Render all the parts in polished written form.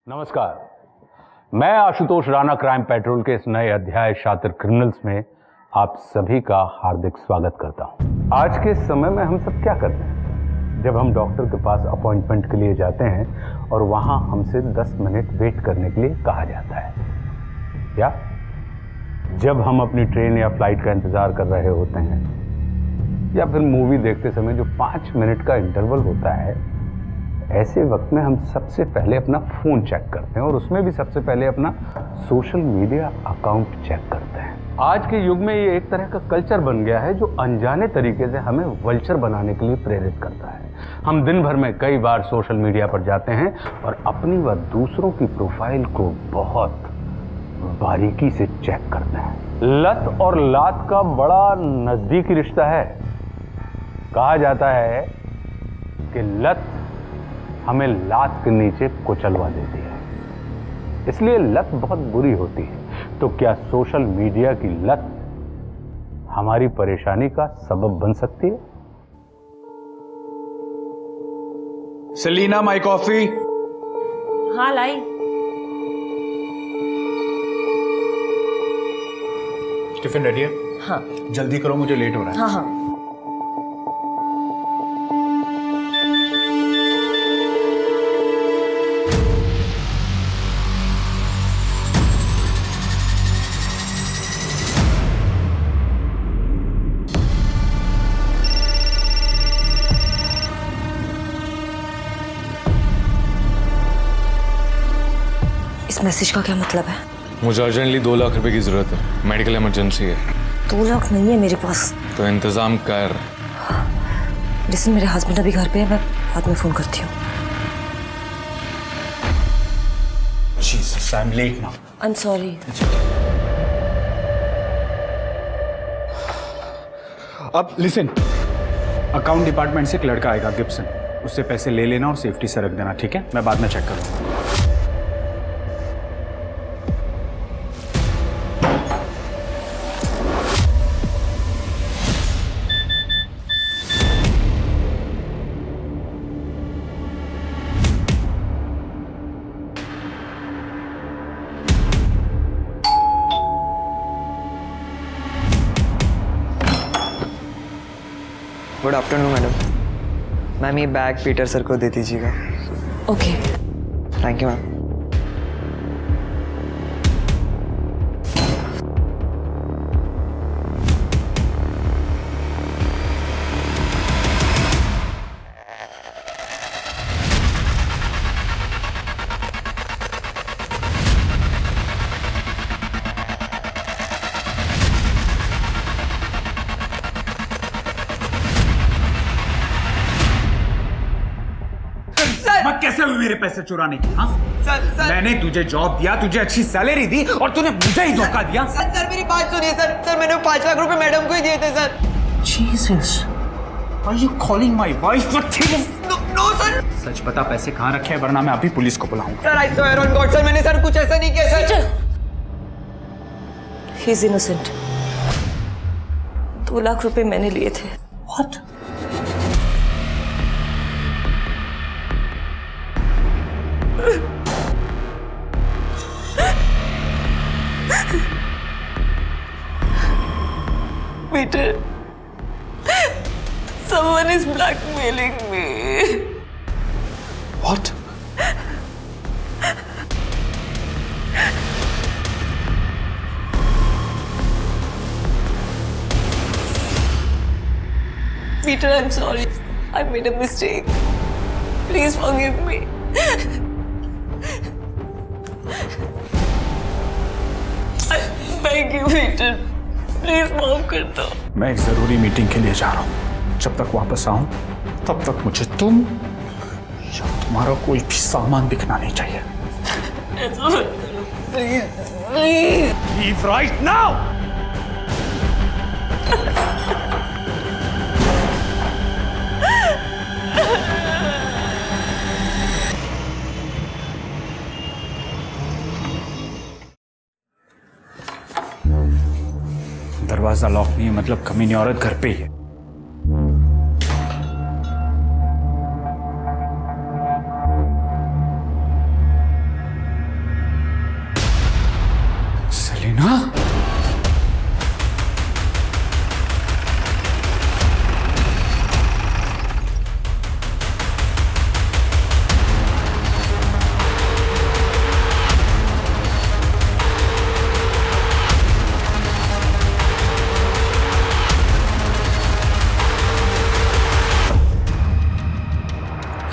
नमस्कार, मैं Ashutosh Rana crime petrol के इस नए अध्याय शातिर क्रिमिनल्स में आप सभी का हार्दिक स्वागत करता हूं। आज के समय में हम सब क्या करते हैं? जब हम डॉक्टर के पास अपॉइंटमेंट के लिए जाते हैं और वहां हमसे 10 मिनट वेट करने के लिए कहा जाता है, या जब हम अपनी ट्रेन या फ्लाइट का इंतजार कर रहे होते हैं, या फिर मूवी देखते समय जो 5 मिनट का इंटरवल होता है, ऐसे वक्त में हम सबसे पहले अपना फोन चेक करते हैं और उसमें भी सबसे पहले अपना सोशल मीडिया अकाउंट चेक करते हैं। आज के युग में ये एक तरह का कल्चर बन गया है जो अनजाने तरीके से हमें वल्चर बनाने के लिए प्रेरित करता है। हम दिन भर में कई बार सोशल मीडिया पर जाते हैं और अपनी व दूसरों की प्रोफाइल को बहुत बारीकी से चेक करते हैं। लत और लात का बड़ा नजदीकी रिश्ता है। कहा जाता है कि लत हमें लात के नीचे कुचलवा देती है, इसलिए लत बहुत बुरी होती है। तो क्या सोशल मीडिया की लत हमारी परेशानी का सबब बन सकती है? Selina, my coffee. हाँ लाई। टिफिन रेडी है? हाँ जल्दी करो, मुझे लेट हो रहा है। हाँ हाँ। इस मैसेज का क्या मतलब है? मुझे अर्जेंटली 2 लाख रुपए की जरूरत है, मेडिकल इमरजेंसी है। 2 लाख नहीं है मेरे पास। तो इंतजाम कर। लिसन, मेरे हस्बैंड अभी घर पे है, मैं बाद में फोन करती हूँ। Jesus, I'm late now. I am sorry. अब लिसन, अकाउंट डिपार्टमेंट से एक लड़का आएगा, गिब्सन। उससे पैसे ले लेना और सेफ्टी से रख देना, ठीक है? मैं बाद में चेक करूँगा। Good afternoon madam. मैम ये बैग पीटर सर को दे दीजिएगा। ओके। Thank you ma'am. कैसे हुई मेरे पैसे चुराने की? हाँ सर मैंने तुझे जॉब दिया, तुझे अच्छी सैलरी दी और तूने मुझे ही धोखा दिया। सर मेरी बात सुनिए सर मैंने 5 लाख रुपए मैडम को ही दिए थे sir. Jesus, are you calling my wife a thief? No sir. सच बता, पैसे कहाँ रखे हैं, वरना मैं अभी पुलिस को बुलाऊंगा। Sir I swear on god sir, मैंने सर कुछ ऐसा नहीं किया sir. He is innocent. 2 lakh रुपए मैंने लिए थे। What? Peter, someone is blackmailing me. What? Peter, I'm sorry. I made a mistake. Please forgive me. I beg you, Peter. Please माफ कर दो। मैं एक जरूरी मीटिंग के लिए जा रहा हूँ। जब तक वापस आऊं तब तक मुझे तुम या तुम्हारा कोई भी सामान दिखना नहीं चाहिए। Please Leave right now! दरवाजा लॉक नहीं है, मतलब कमीनी औरत घर पे ही है। सलीना,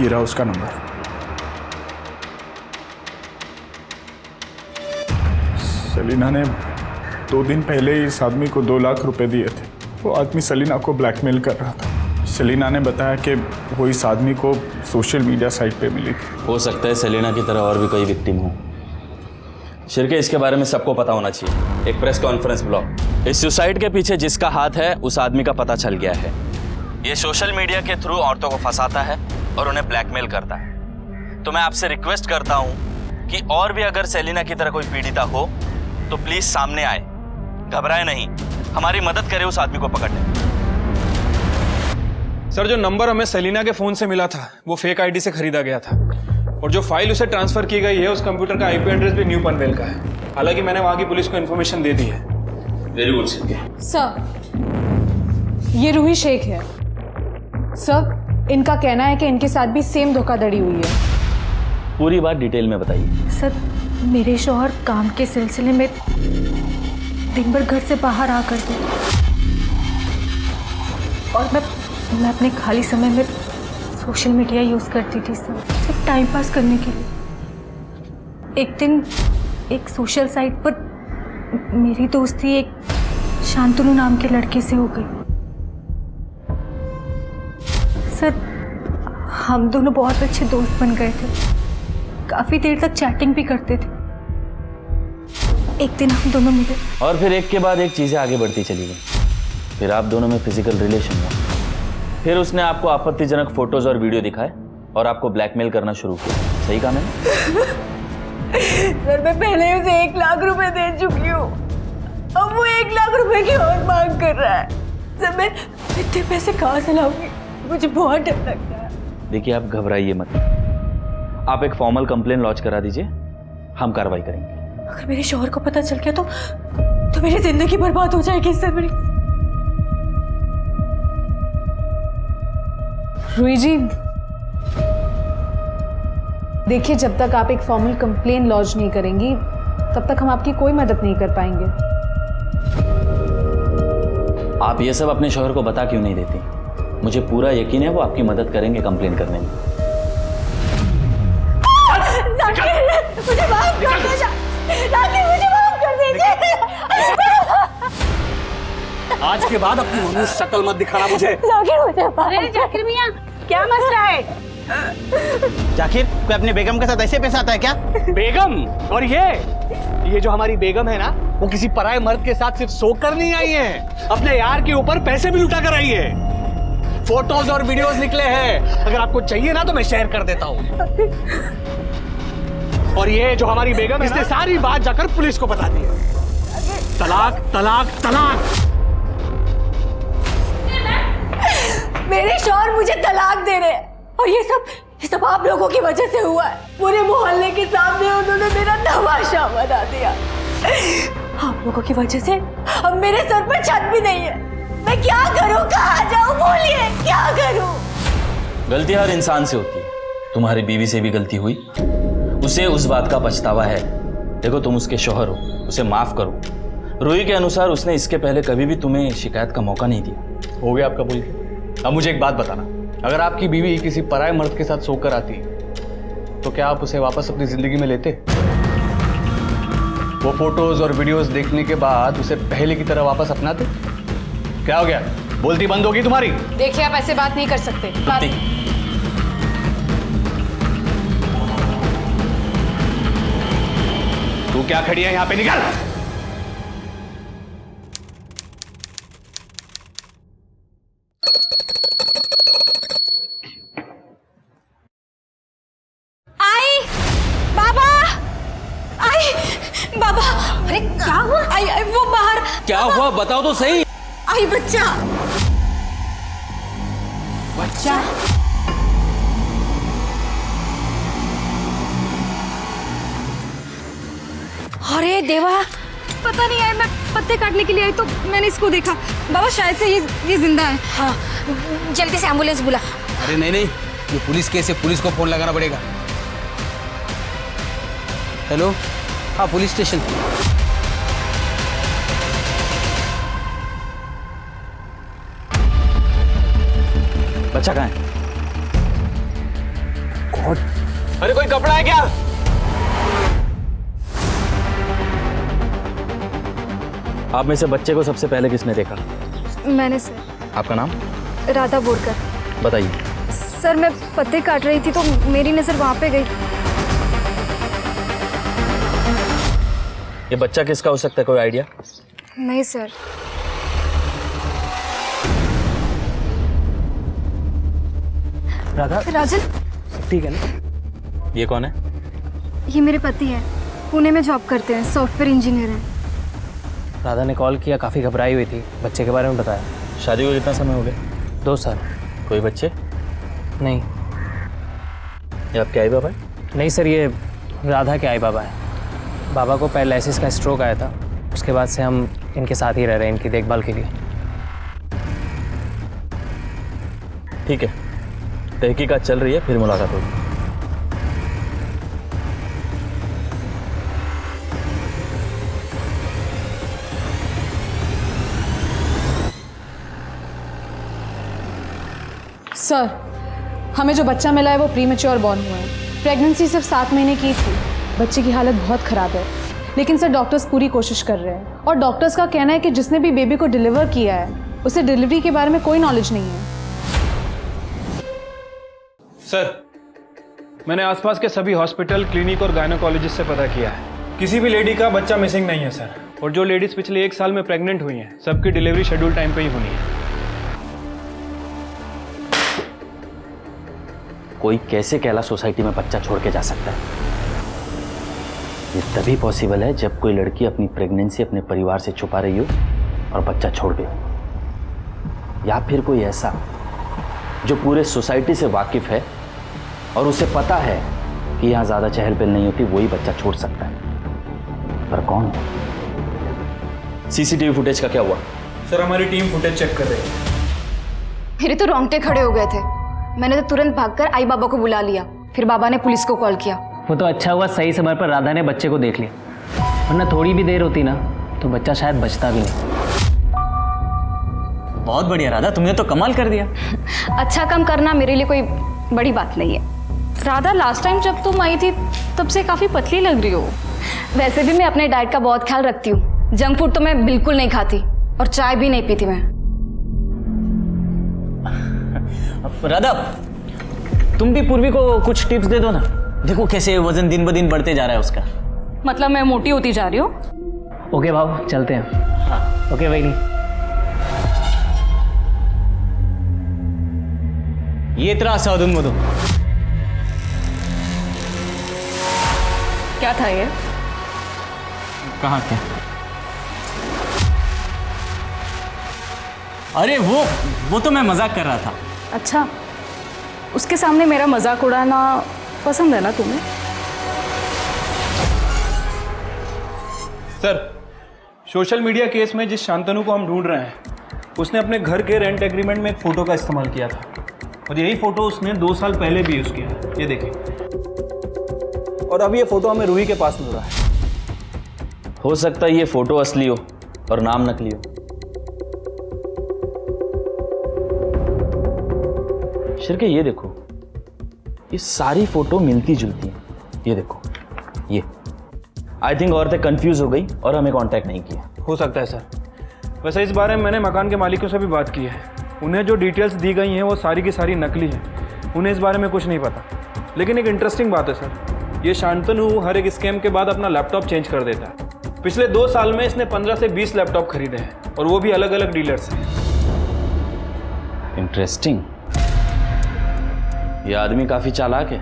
ये रहा उसका नंबर। सलीना ने 2 दिन पहले इस आदमी को 2 लाख रुपए दिए थे। वो आदमी सलीना को ब्लैकमेल कर रहा था। सलीना ने बताया कि वो इस आदमी को सोशल मीडिया साइट पे मिली थी। हो सकता है सलीना की तरह और भी कोई विक्टिम हो। शिरके, इसके बारे में सबको पता होना चाहिए। एक प्रेस कॉन्फ्रेंस ब्लॉग। इस सुसाइड के पीछे जिसका हाथ है उस आदमी का पता चल गया है। ये सोशल मीडिया के थ्रू औरतों को फंसाता है और उन्हें ब्लैकमेल करता है। तो मैं आपसे रिक्वेस्ट करता हूं कि और भी अगर सेलिना की तरह कोई पीड़िता हो तो प्लीज सामने आए, घबराए नहीं, हमारी मदद करे उस आदमी को पकड़ने। सर, जो नंबर हमें सेलिना के फोन से मिला था वो फेक आईडी से खरीदा गया था, और जो फाइल उसे ट्रांसफर की गई है उस कंप्यूटर का आईपी एड्रेस भी न्यू पनवेल का है। हालांकि मैंने वहां की पुलिस को इन्फॉर्मेशन दे दी है। Very good Shirke. सर, ये रूही शेख है। सर, इनका कहना है कि इनके साथ भी सेम धोखाधड़ी हुई है। पूरी बात डिटेल में बताइए। सर, मेरे शौहर काम के सिलसिले में दिन भर घर से बाहर आ करते और मैं अपने खाली समय में सोशल मीडिया यूज़ करती थी सर, सिर्फ टाइम पास करने के लिए। एक दिन एक सोशल साइट पर मेरी दोस्ती एक शांतनु नाम के लड़के से हो गई। सर, हम दोनों बहुत अच्छे दोस्त बन गए थे, काफ़ी देर तक चैटिंग भी करते थे। एक दिन हम दोनों मिले और फिर एक के बाद एक चीजें आगे बढ़ती चली गई। फिर आप दोनों में फिजिकल रिलेशन हुआ। फिर उसने आपको आपत्तिजनक फोटोज और वीडियो दिखाए और आपको ब्लैकमेल करना शुरू किया। सही कहा मैंने? सर, मैं पहले उसे 1 लाख रुपए दे चुकी हूँ, अब वो 1 लाख रुपए की और मांग कर रहा है। सर, मैं इतने पैसे कहाँ से लाऊंगी? मुझे बहुत डर लगता है। देखिए, आप घबराइए मत। आप एक फॉर्मल कंप्लेन लॉन्च करा दीजिए, हम कार्रवाई करेंगे। अगर मेरे शौहर को पता चल गया तो मेरी जिंदगी बर्बाद हो जाएगी सर। मेरी रूही जी, देखिए, जब तक आप एक फॉर्मल कंप्लेन लॉन्च नहीं करेंगी तब तक हम आपकी कोई मदद नहीं कर पाएंगे। आप ये सब अपने शौहर को बता क्यों नहीं देती? मुझे पूरा यकीन है वो आपकी मदद करेंगे कंप्लेन करने में। मुझे माफ कर दीजिए, मुझे माफ कर दीजिए। आज के बाद अपनी मनुष्य शक्ल मत दिखाना मुझे। अरे जाकिर मियां, क्या मसला है? जाकिर, कोई अपने बेगम के साथ ऐसे पेश आता है क्या? बेगम? और ये जो हमारी बेगम है ना, वो किसी पराये मर्द के साथ सिर्फ सोकर नहीं आई है, अपने यार के ऊपर पैसे भी लुटा कर आई है। फोटोज और वीडियोस निकले हैं, अगर आपको चाहिए ना तो मैं शेयर कर देता हूँ। और ये जो हमारी बेगम है, इसने सारी बात जाकर पुलिस को बता दी है। तलाक तलाक तलाक। मेरे शौहर मुझे तलाक दे रहे हैं और ये सब आप लोगों की वजह से हुआ है। पूरे मोहल्ले के सामने उन्होंने मेरा तमाशा बना दिया। आप लोगों की वजह से अब मेरे सर पर छत भी नहीं है। मैं क्या करूं, कहाँ जाऊं, बोलिए क्या करूं? गलती हर इंसान से होती है। तुम्हारी बीवी से भी गलती हुई, उसे उस बात का पछतावा है। देखो, तुम उसके शौहर हो, उसे माफ करो। रूही के अनुसार उसने इसके पहले कभी भी तुम्हें शिकायत का मौका नहीं दिया। हो गया आपका बोल के। अब मुझे एक बात बताना, अगर आपकी बीवी किसी पराये मर्द के साथ सोकर आती तो क्या आप उसे वापस अपनी जिंदगी में लेते? वो फोटोज और वीडियोस देखने के बाद उसे पहले की तरह वापस अपनाते? क्या हो गया, बोलती बंद होगी तुम्हारी? देखिए, आप ऐसे बात नहीं कर सकते। तू क्या खड़ी है यहाँ पे, निकल! बाबा, अरे क्या हुआ? आई वो बाहर। क्या हुआ बताओ तो सही। आई बच्चा। अरे देवा, पता नहीं है, मैं पत्ते काटने के लिए आई तो मैंने इसको देखा। बाबा शायद से ये जिंदा है। हाँ, जल्दी से एम्बुलेंस बुला। अरे नहीं नहीं, ये पुलिस केस है, पुलिस को फोन लगाना पड़ेगा। हेलो, हाँ पुलिस स्टेशन। बच्चा कहाँ है? गॉड, अरे कोई कपड़ा है क्या? आप में से बच्चे को सबसे पहले किसने देखा? मैंने सर। आपका नाम? राधा बोरकर। बताइए। सर मैं पत्ते काट रही थी तो मेरी नज़र वहाँ पे गई। ये बच्चा किसका हो सकता है, कोई आइडिया? नहीं सर। राधा, राजन, ठीक है ना? ये कौन है? ये मेरे पति हैं, पुणे में जॉब करते हैं, सॉफ्टवेयर इंजीनियर हैं। राधा ने कॉल किया, काफ़ी घबराई हुई थी, बच्चे के बारे में बताया। शादी को कितना समय हो गया? 2 साल। कोई बच्चे? नहीं। ये आपके आई बाबा है? नहीं सर, ये राधा के आई बाबा है। बाबा को पैरालिसिस का स्ट्रोक आया था, उसके बाद से हम इनके साथ ही रह रहे हैं, इनकी देखभाल के लिए। ठीक है, तहकीकात चल रही है, फिर मुलाकात होगी। सर, हमें जो बच्चा मिला है वो प्रीमेच्योर बॉर्न हुआ है। प्रेगनेंसी सिर्फ 7 महीने की थी। बच्चे की हालत बहुत ख़राब है, लेकिन सर डॉक्टर्स पूरी कोशिश कर रहे हैं और डॉक्टर्स का कहना है कि जिसने भी बेबी को डिलीवर किया है उसे डिलीवरी के बारे में कोई नॉलेज नहीं है। सर, मैंने आसपास के सभी हॉस्पिटल, क्लिनिक और गायनोकोलॉजिस्ट से पता किया है, किसी भी लेडी का बच्चा मिसिंग नहीं है सर। और जो लेडीज पिछले 1 साल में प्रेग्नेंट हुई हैं, सबकी डिलीवरी शेड्यूल टाइम पे ही होनी है। कोई कैसे कैला सोसाइटी में बच्चा छोड़ के जा सकता है? ये तभी पॉसिबल है जब कोई लड़की अपनी प्रेगनेंसी अपने परिवार से छुपा रही हो और बच्चा छोड़ दे, या फिर कोई ऐसा जो पूरे सोसाइटी से वाकिफ है और उसे पता है कि यहाँ ज़्यादा चहल पहल नहीं होती, वही बच्चा छोड़ सकता है। पर कौन? सीसीटीवी फुटेज का क्या हुआ? सर, हमारी टीम फुटेज चेक कर रही है। मेरे तो रोंगटे खड़े हो गए थे। मैंने तो तुरंत भागकर आई बाबा को बुला लिया, फिर बाबा ने पुलिस को कॉल किया। वो तो अच्छा हुआ सही समय पर राधा ने बच्चे को देख लिया, वरना थोड़ी भी देर होती ना तो बच्चा शायद बचता भी नहीं। बहुत बढ़िया राधा, तुमने तो कमाल कर दिया। अच्छा काम करना मेरे लिए कोई बड़ी बात नहीं है। राधा, लास्ट टाइम जब तुम आई थी तब से काफ़ी पतली लग रही हो। वैसे भी मैं अपने डाइट का बहुत ख्याल रखती हूँ। जंक फूड तो मैं बिल्कुल नहीं खाती और चाय भी नहीं पीती मैं। राधा, तुम भी पूर्वी को कुछ टिप्स दे दो ना। देखो कैसे वजन दिन ब दिन बढ़ते जा रहा है उसका। मतलब मैं मोटी होती जा रही हूँ? ओके भाव, चलते हैं। हाँ ओके भाई। ये इतना साधुन मधु क्या था ये? कहाँ क्या? अरे वो तो मैं मजाक कर रहा था। अच्छा, उसके सामने मेरा मजाक उड़ाना पसंद है ना तुम्हें? सर, सोशल मीडिया केस में जिस शांतनु को हम ढूंढ रहे हैं, उसने अपने घर के रेंट एग्रीमेंट में एक फ़ोटो का इस्तेमाल किया था और यही फ़ोटो उसने 2 साल पहले भी यूज़ किया। ये देखिए, और अब ये फ़ोटो हमें रूही के पास मिल रहा है। हो सकता है ये फ़ोटो असली हो और नाम नकली हो। शिरके, ये देखो, ये सारी फ़ोटो मिलती जुलती हैं। ये देखो, ये आई थिंक औरतें कंफ्यूज हो गई और हमें कांटेक्ट नहीं किया। हो सकता है सर। वैसे इस बारे में मैंने मकान के मालिकों से भी बात की है। उन्हें जो डिटेल्स दी गई हैं वो सारी की सारी नकली हैं। उन्हें इस बारे में कुछ नहीं पता। लेकिन एक इंटरेस्टिंग बात है सर, ये शांतनु हर एक स्कैम के बाद अपना लैपटॉप चेंज कर देता है। पिछले 2 साल में इसने 15 से 20 लैपटॉप खरीदे हैं और वो भी अलग अलग डीलर से। इंटरेस्टिंग। ये आदमी काफ़ी चालाक है।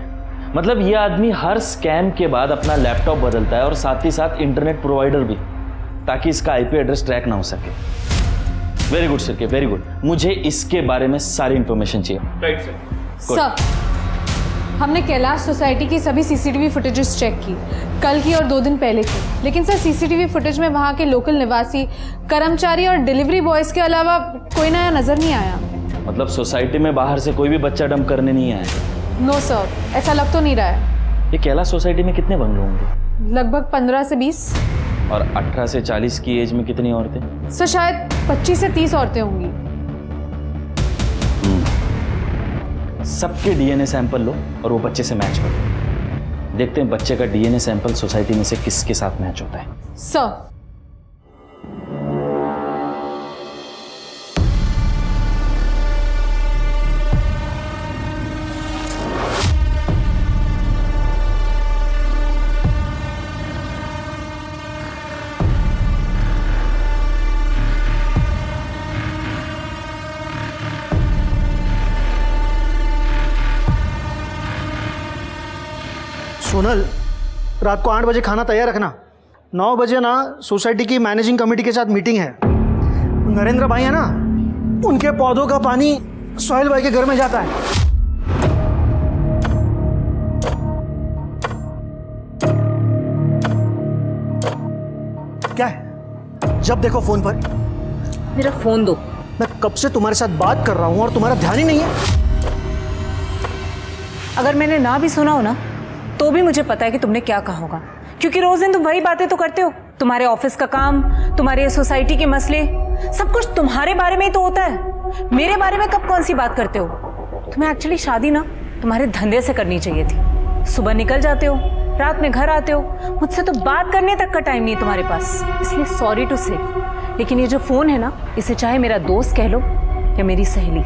मतलब ये आदमी हर स्कैम के बाद अपना लैपटॉप बदलता है और साथ ही साथ इंटरनेट प्रोवाइडर भी, ताकि इसका आईपी एड्रेस ट्रैक ना हो सके। Very good sir, very good. मुझे इसके बारे में सारी इंफॉर्मेशन चाहिए। Right sir. सर, हमने कैलाश सोसाइटी की सभी सीसीटीवी फुटेजेस चेक की, कल की और 2 दिन पहले की, लेकिन सर सीसीटीवी फुटेज में वहाँ के लोकल निवासी, कर्मचारी और डिलीवरी बॉयज़ के अलावा कोई नया नज़र नहीं आया। मतलब सोसाइटी में बाहर से कोई भी बच्चा डंप करने नहीं आया? नो सर, ऐसा लग तो नहीं रहा है। ये कैलाश सोसाइटी में कितने बंगले होंगे? लगभग 15 से 20। और 18 से 40 की एज में कितनी औरतें? सर शायद 25 से 30 औरतें होंगी। सबके डीएनए सैंपल लो और वो बच्चे से मैच करो। देखते हैं बच्चे का डीएनए सैंपल सोसाइटी में से किसके साथ मैच होता है। सर सोनल, रात को 8 बजे खाना तैयार रखना। 9 बजे ना सोसाइटी की मैनेजिंग कमेटी के साथ मीटिंग है। नरेंद्र भाई है ना, उनके पौधों का पानी सोहेल भाई के घर में जाता है। क्या है? जब देखो फोन पर। मेरा फोन दो। मैं कब से तुम्हारे साथ बात कर रहा हूं और तुम्हारा ध्यान ही नहीं है। अगर मैंने ना भी सुना हो ना तो भी मुझे पता है कि तुमने क्या कहा होगा, क्योंकि रोज दिन तुम वही बातें तो करते हो। तुम्हारे ऑफिस का काम, तुम्हारे सोसाइटी के मसले, सब कुछ तुम्हारे बारे में ही तो होता है। मेरे बारे में कब कौन सी बात करते हो? तुम्हें एक्चुअली शादी ना तुम्हारे धंधे से करनी चाहिए थी। सुबह निकल जाते हो, रात में घर आते हो, मुझसे तो बात करने तक का टाइम नहीं है तुम्हारे पास। इसलिए सॉरी टू से, लेकिन ये जो फोन है ना, इसे चाहे मेरा दोस्त कह लो या मेरी सहेली,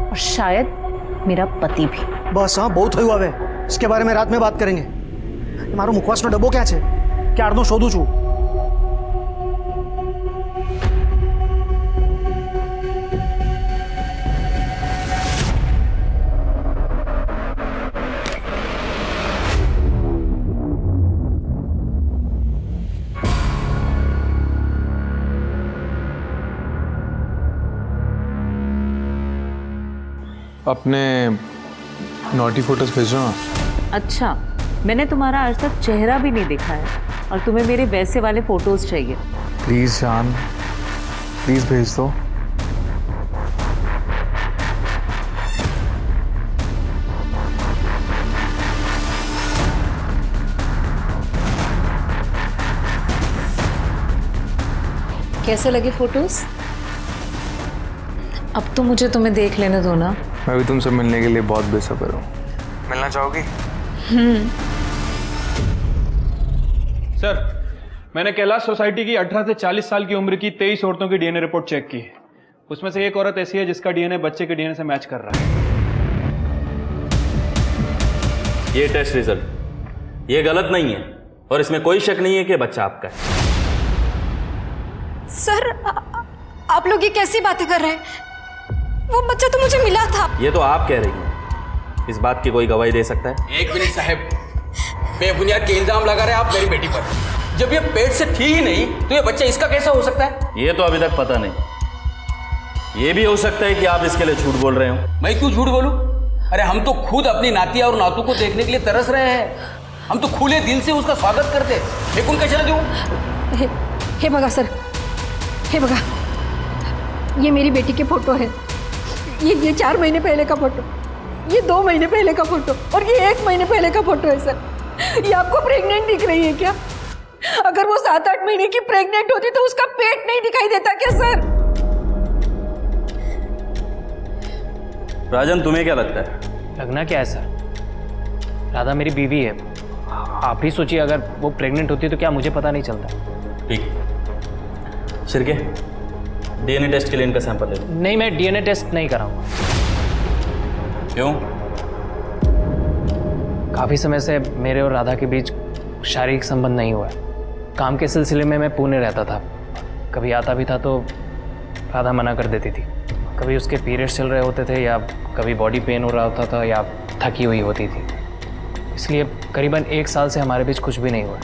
और शायद मेरा पति भी। बस हाँ, बहुत हुआ है। इसके बारे में रात में बात करेंगे। तुम्हारो मुखवास नो डब्बो क्या है? क्यारनो शोधू छू। अपने नॉटी फोटोज भेजो ना। अच्छा, मैंने तुम्हारा आज तक चेहरा भी नहीं देखा है और तुम्हें मेरे वैसे वाले फोटोज चाहिए। प्लीज़ जान, प्लीज़ भेज दो। कैसे लगे फोटोज? अब तो मुझे तुम्हें देख लेने दो ना। मैं भी तुमसे मिलने के लिए बहुत बेसब्र हूँ। मिलना चाहोगी? सर, मैंने कैलाश सोसाइटी की 18 से 40 साल की उम्र की 23 औरतों की डीएनए रिपोर्ट चेक की है। उसमें से एक औरत ऐसी है जिसका डीएनए बच्चे के डीएनए से मैच कर रहा है। ये टेस्ट रिजल्ट ये गलत नहीं है और इसमें कोई शक नहीं है कि बच्चा आपका है। सर, आप लोग ये कैसी बातें कर रहे हैं? वो बच्चा तो मुझे मिला था। ये तो आप कह रही हैं, इस बात की कोई गवाही दे सकता है? एक मिनट साहब, बेबुनियाद के इल्जाम लगा रहे हैं आप मेरी बेटी पर। जब ये पेट से थी ही नहीं तो ये बच्चा इसका कैसा हो सकता है? ये तो अभी तक पता नहीं। ये भी हो सकता है कि आप इसके लिए झूठ बोल रहे हो। मैं क्यों झूठ बोलूं? अरे हम तो खुद अपनी नातिया और नातू को देखने के लिए तरस रहे हैं। हम तो खुले दिल से उसका स्वागत करते। मैं कौन कैसे दूं? हे बगा सर, हे बगा, ये मेरी बेटी के फोटो है। ये 4 महीने पहले का फोटो, ये 2 महीने पहले का फोटो और ये 1 महीने पहले का फोटो है सर। ये आपको प्रेग्नेंट दिख रही है क्या? अगर वो 7-8 महीने की प्रेग्नेंट होती तो उसका पेट नहीं दिखाई देता क्या सर? राजन, तुम्हें क्या लगता है? लगना क्या है सर? राधा मेरी बीवी है। आप ही सोचिए, अगर वो प्रेग्नेंट होती तो क्या मुझे पता नहीं चलता? ठीक, शिरके डीएनए टेस्ट के लिए इनका सैंपल ले लो। नहीं, मैं डीएनए टेस्ट नहीं कराऊंगा। क्यों? काफ़ी समय से मेरे और राधा के बीच शारीरिक संबंध नहीं हुआ है। काम के सिलसिले में मैं पुणे रहता था। कभी आता भी था तो राधा मना कर देती थी। कभी उसके पीरियड्स चल रहे होते थे या कभी बॉडी पेन हो रहा होता था या थकी हुई होती थी। इसलिए करीबन 1 साल से हमारे बीच कुछ भी नहीं हुआ।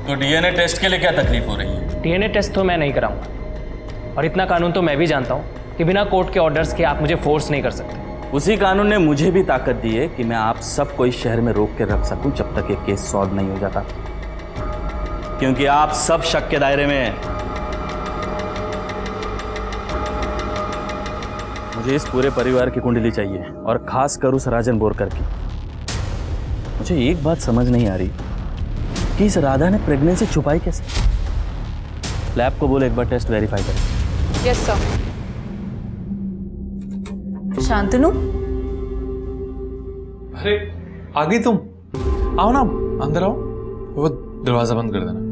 तो डीएनए टेस्ट के लिए क्या तकलीफ हो रही है? डीएनए टेस्ट तो मैं नहीं कराऊंगा, और इतना कानून तो मैं भी जानता हूँ कि बिना कोर्ट के ऑर्डर्स के आप मुझे फोर्स नहीं कर सकते। उसी कानून ने मुझे भी ताकत दी है कि मैं आप सबको इस शहर में रोक के रख सकूं जब तक ये केस सॉल्व नहीं हो जाता, क्योंकि आप सब शक के दायरे में हैं। मुझे इस पूरे परिवार की कुंडली चाहिए, और खास कर उस राजन बोरकर की। मुझे एक बात समझ नहीं आ रही कि इस राधा ने प्रेगनेंसी छुपाई कैसे। लैब को बोले एक बार टेस्ट वेरीफाई करें। Yes sir. शांतनु, अरे आ गई तुम? आओ ना, अंदर आओ। वो दरवाजा बंद कर देना।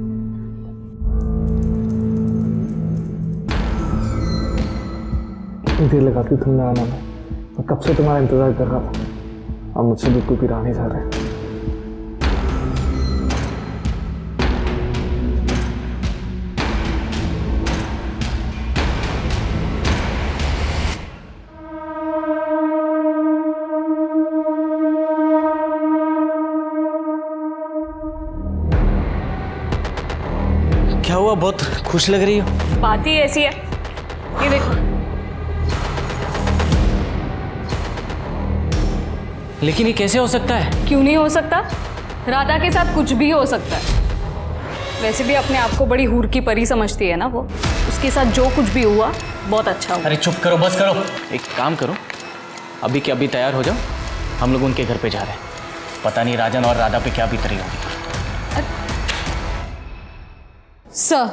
देर लगाती तुमने आना में, मैं कब से तुम्हारा इंतजार कर रहा था। अब मुझसे बिल्कुल भी रहा नहीं जा रहे। क्या हुआ, बहुत खुश लग रही हो? बात ही ऐसी है, ये देखो। लेकिन ये कैसे हो सकता है? क्यों नहीं हो सकता? राधा के साथ कुछ भी हो सकता है। वैसे भी अपने आप को बड़ी हूर की परी समझती है ना वो। उसके साथ जो कुछ भी हुआ बहुत अच्छा हुआ। अरे चुप करो, बस करो। एक काम करो, अभी के अभी तैयार हो जाओ, हम लोग उनके घर पे जा रहे हैं। पता नहीं राजन और राधा पे क्या बीत रही होगी। सर,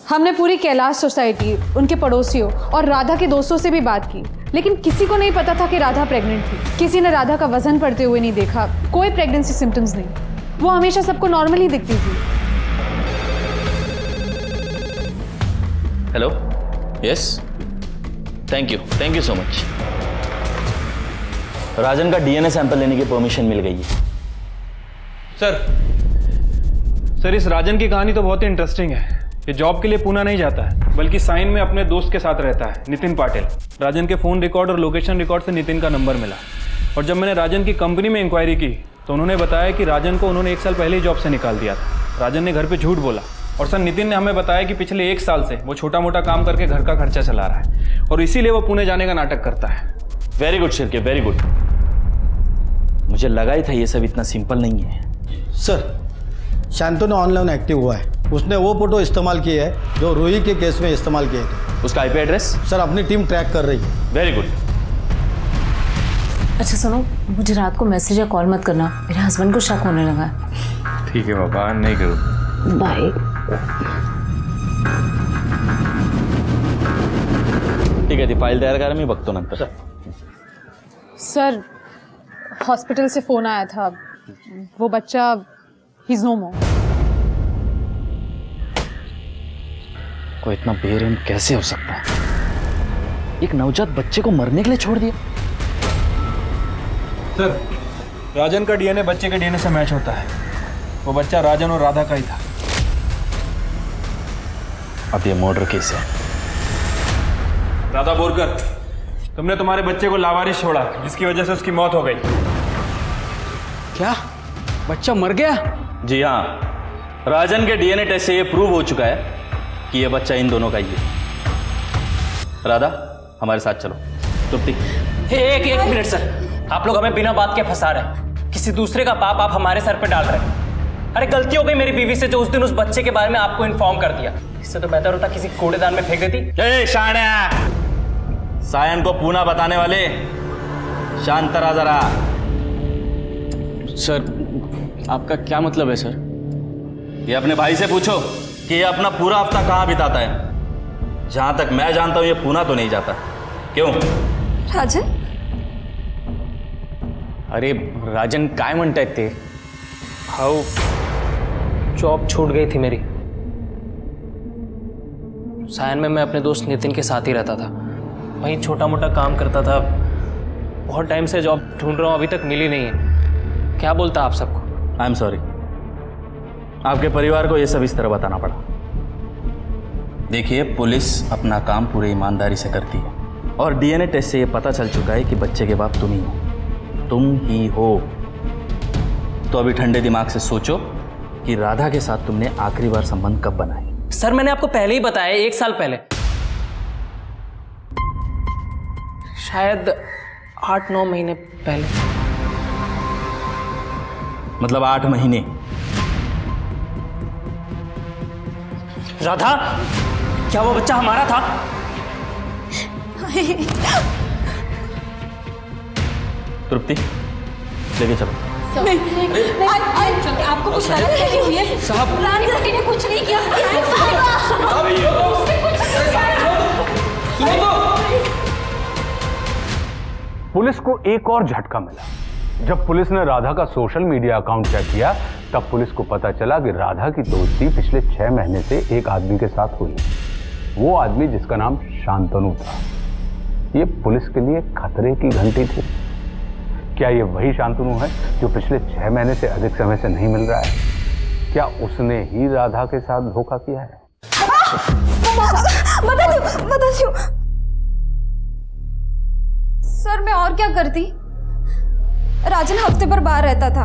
हमने पूरी कैलाश सोसाइटी, उनके पड़ोसियों और राधा के दोस्तों से भी बात की, लेकिन किसी को नहीं पता था कि राधा प्रेग्नेंट थी। किसी ने राधा का वजन बढ़ते हुए नहीं देखा, कोई प्रेगनेंसी सिम्टम्स नहीं। वो हमेशा सबको नॉर्मल ही दिखती थी। Hello, yes, thank you so much. Rajan का डीएनए सैंपल लेने की परमिशन मिल गई है। सर, इस राजन की कहानी तो बहुत ही इंटरेस्टिंग है। ये जॉब के लिए पूना नहीं जाता है, बल्कि साइन में अपने दोस्त के साथ रहता है, नितिन पाटिल। राजन के फ़ोन रिकॉर्ड और लोकेशन रिकॉर्ड से नितिन का नंबर मिला, और जब मैंने राजन की कंपनी में इंक्वायरी की तो उन्होंने बताया कि राजन को उन्होंने 1 साल पहले ही जॉब से निकाल दिया था। राजन ने घर पे झूठ बोला, और सर नितिन ने हमें बताया कि पिछले 1 साल से वो छोटा मोटा काम करके घर का खर्चा चला रहा है, और इसीलिए वो पुणे जाने का नाटक करता है। Very good Shirke, very good. मुझे लगा ही था ये सब इतना सिंपल नहीं है। सर, शांतनु ऑनलाइन एक्टिव हुआ है। उसने वो फोटो इस्तेमाल किए है जो रूही के केस में इस्तेमाल किए थे। उसका आईपी एड्रेस? सर, अपनी टीम ट्रैक कर रही है। Very good. अच्छा सुनो, मुझे रात को मैसेज या कॉल मत करना, मेरे हस्बैंड को शक होने लगा है। ठीक है बाबा, नहीं करो। बाय। ठीक है, ती फाईल तयार करा, मी बघतो नंतर। सर, हॉस्पिटल से फ़ोन आया था, वो बच्चा ही इज़ नो मोर। कोई इतना बेरहम कैसे हो सकता है? एक नवजात बच्चे को मरने के लिए छोड़ दिया। सर, राजन का डीएनए बच्चे के डीएनए से मैच होता है। वो बच्चा राजन और राधा का ही था। अब ये मर्डर केस है। राधा बोरकर, तुमने तुम्हारे बच्चे को लावारिस छोड़ा, जिसकी वजह से उसकी मौत हो गई। क्या बच्चा मर गया? जी हाँ, राजन के डीएनए टेस्ट से ये प्रूव हो चुका है कि ये बच्चा इन दोनों का ही है। राधा, हमारे साथ चलो। तृप्ति, एक मिनट सर, आप लोग हमें बिना बात के फंसा रहे हैं। किसी दूसरे का पाप आप हमारे सर पे डाल रहे हैं। अरे गलती हो गई मेरी बीवी से, जो उस दिन उस बच्चे के बारे में आपको इन्फॉर्म कर दिया। इससे तो बेहतर होता किसी कूड़ेदान में फेंक देती। ए शाण्या, सायन को पूना बताने वाले, शांत रहा जरा। सर, आपका क्या मतलब है सर? ये अपने भाई से पूछो कि ये अपना पूरा हफ्ता कहाँ बिताता है। जहां तक मैं जानता हूं ये पूना तो नहीं जाता। क्यों? राजन? अरे राजन काय म्हणतायत ते? भाऊ, जॉब छूट गई थी मेरी। सायन में मैं अपने दोस्त नितिन के साथ ही रहता था, वहीं छोटा मोटा काम करता था। बहुत टाइम से जॉब ढूंढ रहा हूँ, अभी तक मिली नहीं है। क्या बोलता आप सबको? आई एम सॉरी, आपके परिवार को ये सब इस तरह बताना पड़ा। देखिए, पुलिस अपना काम पूरी ईमानदारी से करती है, और डीएनए टेस्ट से ये पता चल चुका है कि बच्चे के बाप तुम ही हो। तुम ही हो। तो अभी ठंडे दिमाग से सोचो कि राधा के साथ तुमने आखिरी बार संबंध कब बनाए। सर, मैंने आपको पहले ही बताया, 1 साल पहले। शायद 8-9 महीने पहले। मतलब 8 महीने? राधा, क्या वो बच्चा हमारा था? तृप्ति, लेके चलो। आपको कुछ गलत फहमी हुई है साहब? रानी ने कुछ नहीं किया। पुलिस को एक और झटका मिला। जब पुलिस ने राधा का सोशल मीडिया अकाउंट चेक किया तब पुलिस को पता चला कि राधा की दोस्ती पिछले 6 महीने से एक आदमी के साथ हुई। वो आदमी जिसका नाम शांतनु था। ये पुलिस के लिए खतरे की घंटी थी। क्या ये वही शांतनु है जो पिछले 6 महीने से अधिक समय से नहीं मिल रहा है? क्या उसने ही राधा के साथ धोखा किया है? बता दो। सर मैं और क्या करती? राजन हफ्ते भर बाहर रहता था,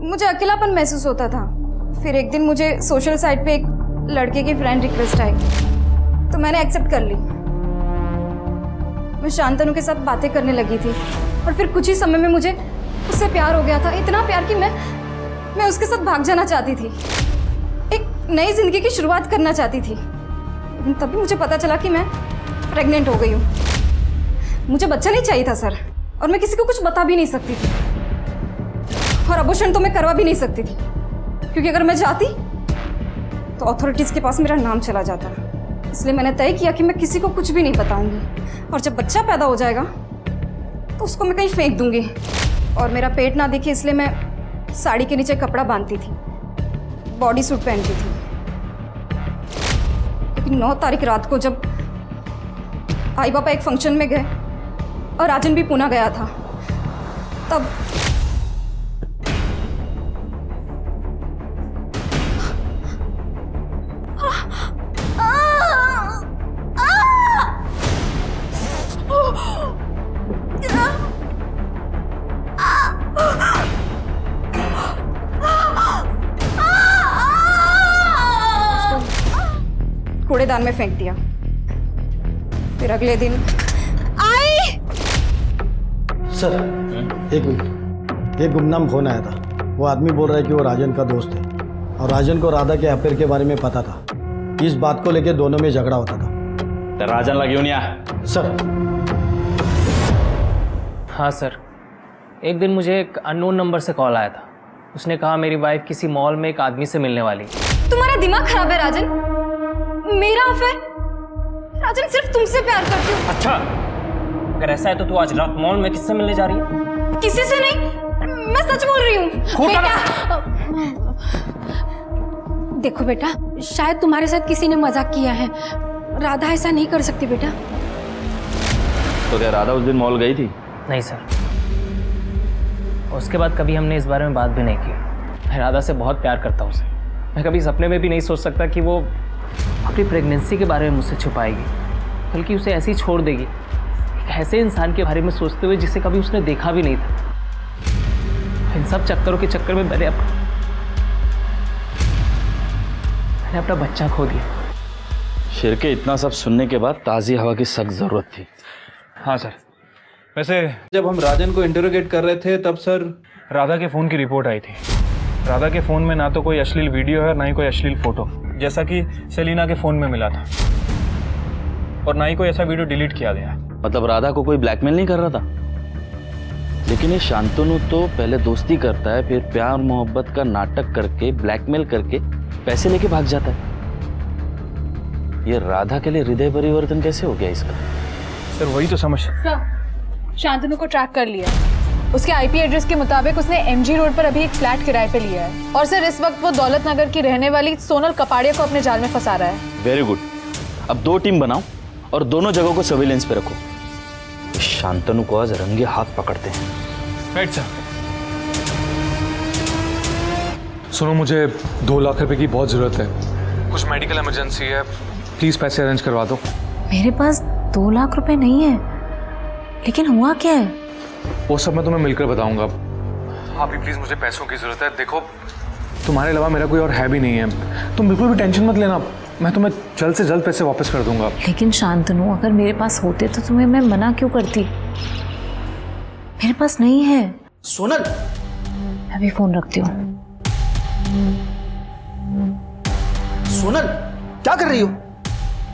मुझे अकेलापन महसूस होता था। फिर एक दिन मुझे सोशल साइट पे एक लड़के की फ्रेंड रिक्वेस्ट आई तो मैंने एक्सेप्ट कर ली। मैं शांतनु के साथ बातें करने लगी थी और फिर कुछ ही समय में मुझे उससे प्यार हो गया था। इतना प्यार कि मैं उसके साथ भाग जाना चाहती थी, एक नई जिंदगी की शुरुआत करना चाहती थी। लेकिन तभी मुझे पता चला कि मैं प्रेग्नेंट हो गई हूँ। मुझे बच्चा नहीं चाहिए था सर, और मैं किसी को कुछ बता भी नहीं सकती थी, और अबॉर्शन तो मैं करवा भी नहीं सकती थी क्योंकि अगर मैं जाती तो अथॉरिटीज़ के पास मेरा नाम चला जाता। इसलिए मैंने तय किया कि मैं किसी को कुछ भी नहीं बताऊंगी, और जब बच्चा पैदा हो जाएगा तो उसको मैं कहीं फेंक दूंगी। और मेरा पेट ना दिखे इसलिए मैं साड़ी के नीचे कपड़ा बांधती थी, बॉडी सूट पहनती थी। लेकिन 9 तारीख रात को जब आई पापा एक फंक्शन में गए और राजन भी पुणे गया था, तब कूड़ेदान में फेंक दिया। फिर अगले दिन सर एक मिनट, एक गुमनाम फोन आया था। वो आदमी बोल रहा है कि वो राजन का दोस्त है और राजन को राधा के अफेयर के बारे में पता था। इस बात को लेकर दोनों में झगड़ा होता था। तो राजन लगी नहीं आ? सर हाँ सर, एक दिन मुझे एक अननोन नंबर से कॉल आया था। उसने कहा मेरी वाइफ किसी मॉल में एक आदमी से मिलने वाली। तुम्हारा दिमाग खराब है राजन? मेरा अफेयर? राजन सिर्फ तुमसे प्यार करती हूँ। अच्छा, अगर ऐसा है तो तू आज रात मॉल में किससे मिलने जा रही है? किसी से नहीं, मैं सच बोल रही हूँ। देखो बेटा, शायद तुम्हारे साथ किसी ने मजाक किया है। राधा ऐसा नहीं कर सकती बेटा। तो क्या राधा उस दिन मॉल गई थी? नहीं सर, उसके बाद कभी हमने इस बारे में बात भी नहीं की। मैं राधा से बहुत प्यार करता हूँ उसे। मैं कभी सपने में भी नहीं सोच सकता कि वो अपनी प्रेगनेंसी के बारे में मुझसे छुपाएगी, बल्कि उसे ऐसे ही छोड़ देगी, एक ऐसे इंसान के बारे में सोचते हुए जिसे कभी उसने देखा भी नहीं था। इन सब चक्करों के चक्कर में मैंने अपना बच्चा खो दिया। शेर के इतना सब सुनने के बाद ताज़ी हवा की सख्त ज़रूरत थी। हाँ सर, वैसे जब हम राजन को इंटरोगेट कर रहे थे तब सर राधा के फ़ोन की रिपोर्ट आई थी। राधा के फ़ोन में ना तो कोई अश्लील वीडियो है, ना ही कोई अश्लील फ़ोटो, जैसा कि सेलिना के फ़ोन में मिला था, और ना ही कोई ऐसा वीडियो डिलीट किया गया। मतलब राधा को कोई ब्लैकमेल नहीं कर रहा था? लेकिन ये शांतनु तो पहले दोस्ती करता है, फिर प्यार मोहब्बत का नाटक करके ब्लैकमेल करके पैसे लेके भाग जाता है। ये राधा के लिए हृदय परिवर्तन कैसे हो गया इसका? सर वही तो समझ। शांतनु को ट्रैक कर लिया। उसके आईपी एड्रेस के मुताबिक उसने एमजी रोड पर अभी एक फ्लैट किराए पे लिया है, और सर इस वक्त वो दौलत नगर की रहने वाली सोनल कपाड़िया को अपने जाल में फंसा रहा है। Very good. अब 2 टीम बनाओ और दोनों जगहों को सर्विलेंस पे रखो। शांतनु को आज रंगे हाथ पकड़ते हैं। Right sir. सुनो, मुझे 2 लाख रुपए की बहुत ज़रूरत है। कुछ मेडिकल इमरजेंसी है, प्लीज़ पैसे अरेंज करवा दो। मेरे पास 2 लाख रुपए नहीं है, लेकिन हुआ क्या है? वो सब मैं तुम्हें मिलकर बताऊंगा। आप भी प्लीज़, मुझे पैसों की ज़रूरत है। देखो, तुम्हारे अलावा मेरा कोई और है भी नहीं है। तुम बिल्कुल भी टेंशन मत लेना। मैं तुम्हें जल्द से जल्द पैसे वापस कर दूंगा। लेकिन शांतनु, अगर मेरे पास होते तो तुम्हें मैं मना क्यों करती? मेरे पास नहीं है। सोनल, मैं भी फोन रखती हूँ। सोनल क्या कर रही हो?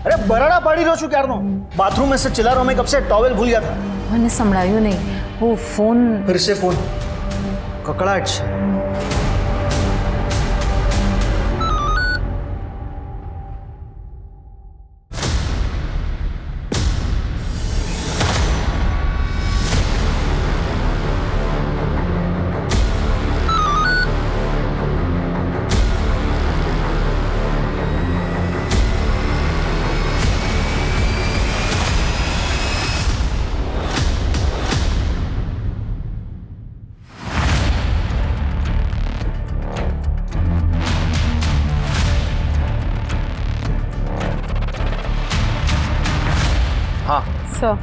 अरे बराड़ा पाड़ी रो क्या बाथरूम में से चिल्ला रहा हूं मैं कब से, टॉवेल भूल गया था। मैंने संभळायो नहीं, वो फोन। फिर से फोन ककड़ाहट। सर,